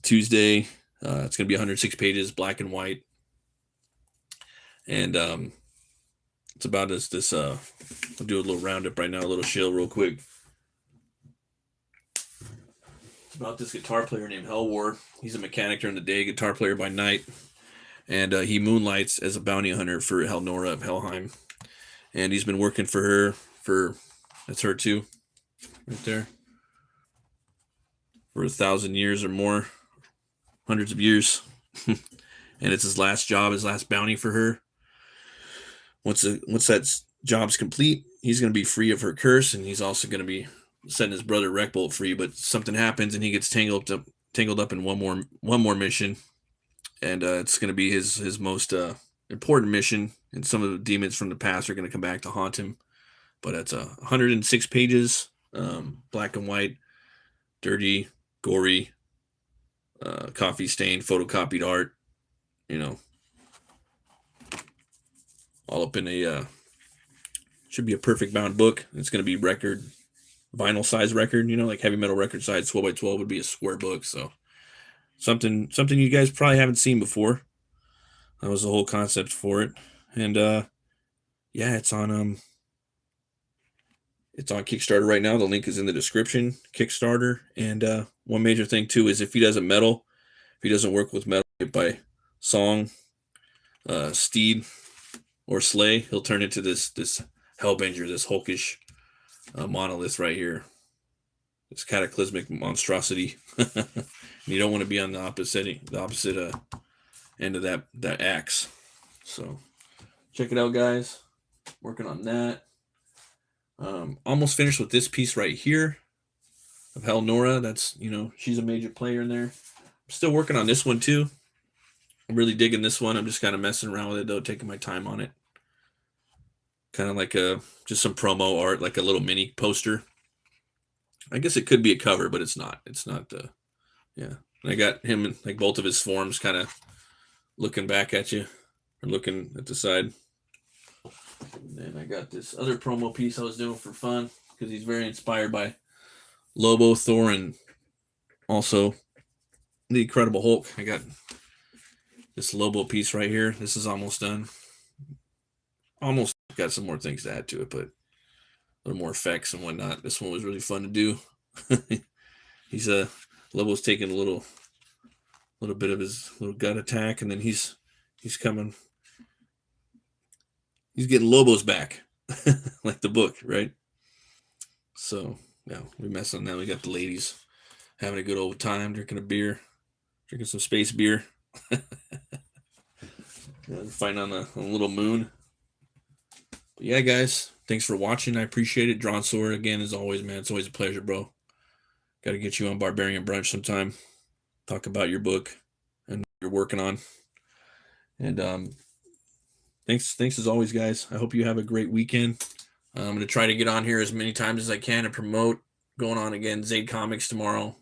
Tuesday. It's going to be 106 pages, black and white. And it's about this. I'll do a little roundup right now, a little shill real quick. It's about this guitar player named Helwär. He's a mechanic during the day, guitar player by night, and he moonlights as a bounty hunter for Helnora of Helheim. And he's been working for her for, that's her too, right there, for 1,000 years or more, hundreds of years. And it's his last job, his last bounty for her. Once that job's complete, he's going to be free of her curse, and he's also going to be setting his brother Wreckbolt free. But something happens, and he gets tangled up in one more mission, and it's going to be his most important mission. And some of the demons from the past are going to come back to haunt him. But it's 106 pages, black and white, dirty, gory, coffee stained, photocopied art. You know, all up in a should be a perfect bound book. It's going to be record, vinyl size record. You know, like heavy metal record size, 12x12 would be a square book. So something you guys probably haven't seen before. That was the whole concept for it. And yeah, it's on Kickstarter right now. The link is in the description. Kickstarter. And one major thing too is if he doesn't work with metal by song, steed, or slay, he'll turn into this hellbenger, this hulkish monolith right here. This cataclysmic monstrosity. And you don't want to be on the opposite end of that axe. So check it out, guys. Working on that. Almost finished with this piece right here of Helnora. That's, she's a major player in there. I'm still working on this one too. I'm really digging this one. I'm just kind of messing around with it though, taking my time on it. Kind of like just some promo art, like a little mini poster. I guess it could be a cover, but it's not. It's not yeah. And I got him in like both of his forms kind of looking back at you or looking at the side. And then I got this other promo piece I was doing for fun because he's very inspired by Lobo, Thor, and also the Incredible Hulk. I got this Lobo piece right here. This is almost done. Almost got some more things to add to it, but a little more effects and whatnot. This one was really fun to do. He's Lobo's taking a little bit of his little gut attack, and then he's coming. He's getting Lobo's back, like the book, right? So yeah, we messing on that. We got the ladies having a good old time, drinking a beer, drinking some space beer, fighting on a little moon. But yeah, guys, thanks for watching. I appreciate it. Drawn Sword again, as always, man. It's always a pleasure, bro. Got to get you on Barbarian Brunch sometime. Talk about your book and what you're working on. And thanks as always, guys. I hope you have a great weekend. I'm going to try to get on here as many times as I can and promote. Going on again, Zaid Comics tomorrow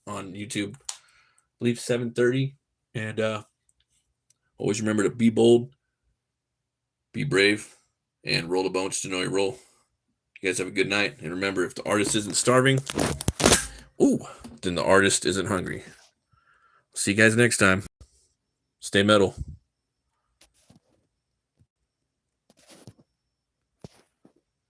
on YouTube. I believe 7:30. And always remember to be bold, be brave, and roll the bones to know your role. You guys have a good night. And remember, if the artist isn't starving, then the artist isn't hungry. See you guys next time. Stay metal.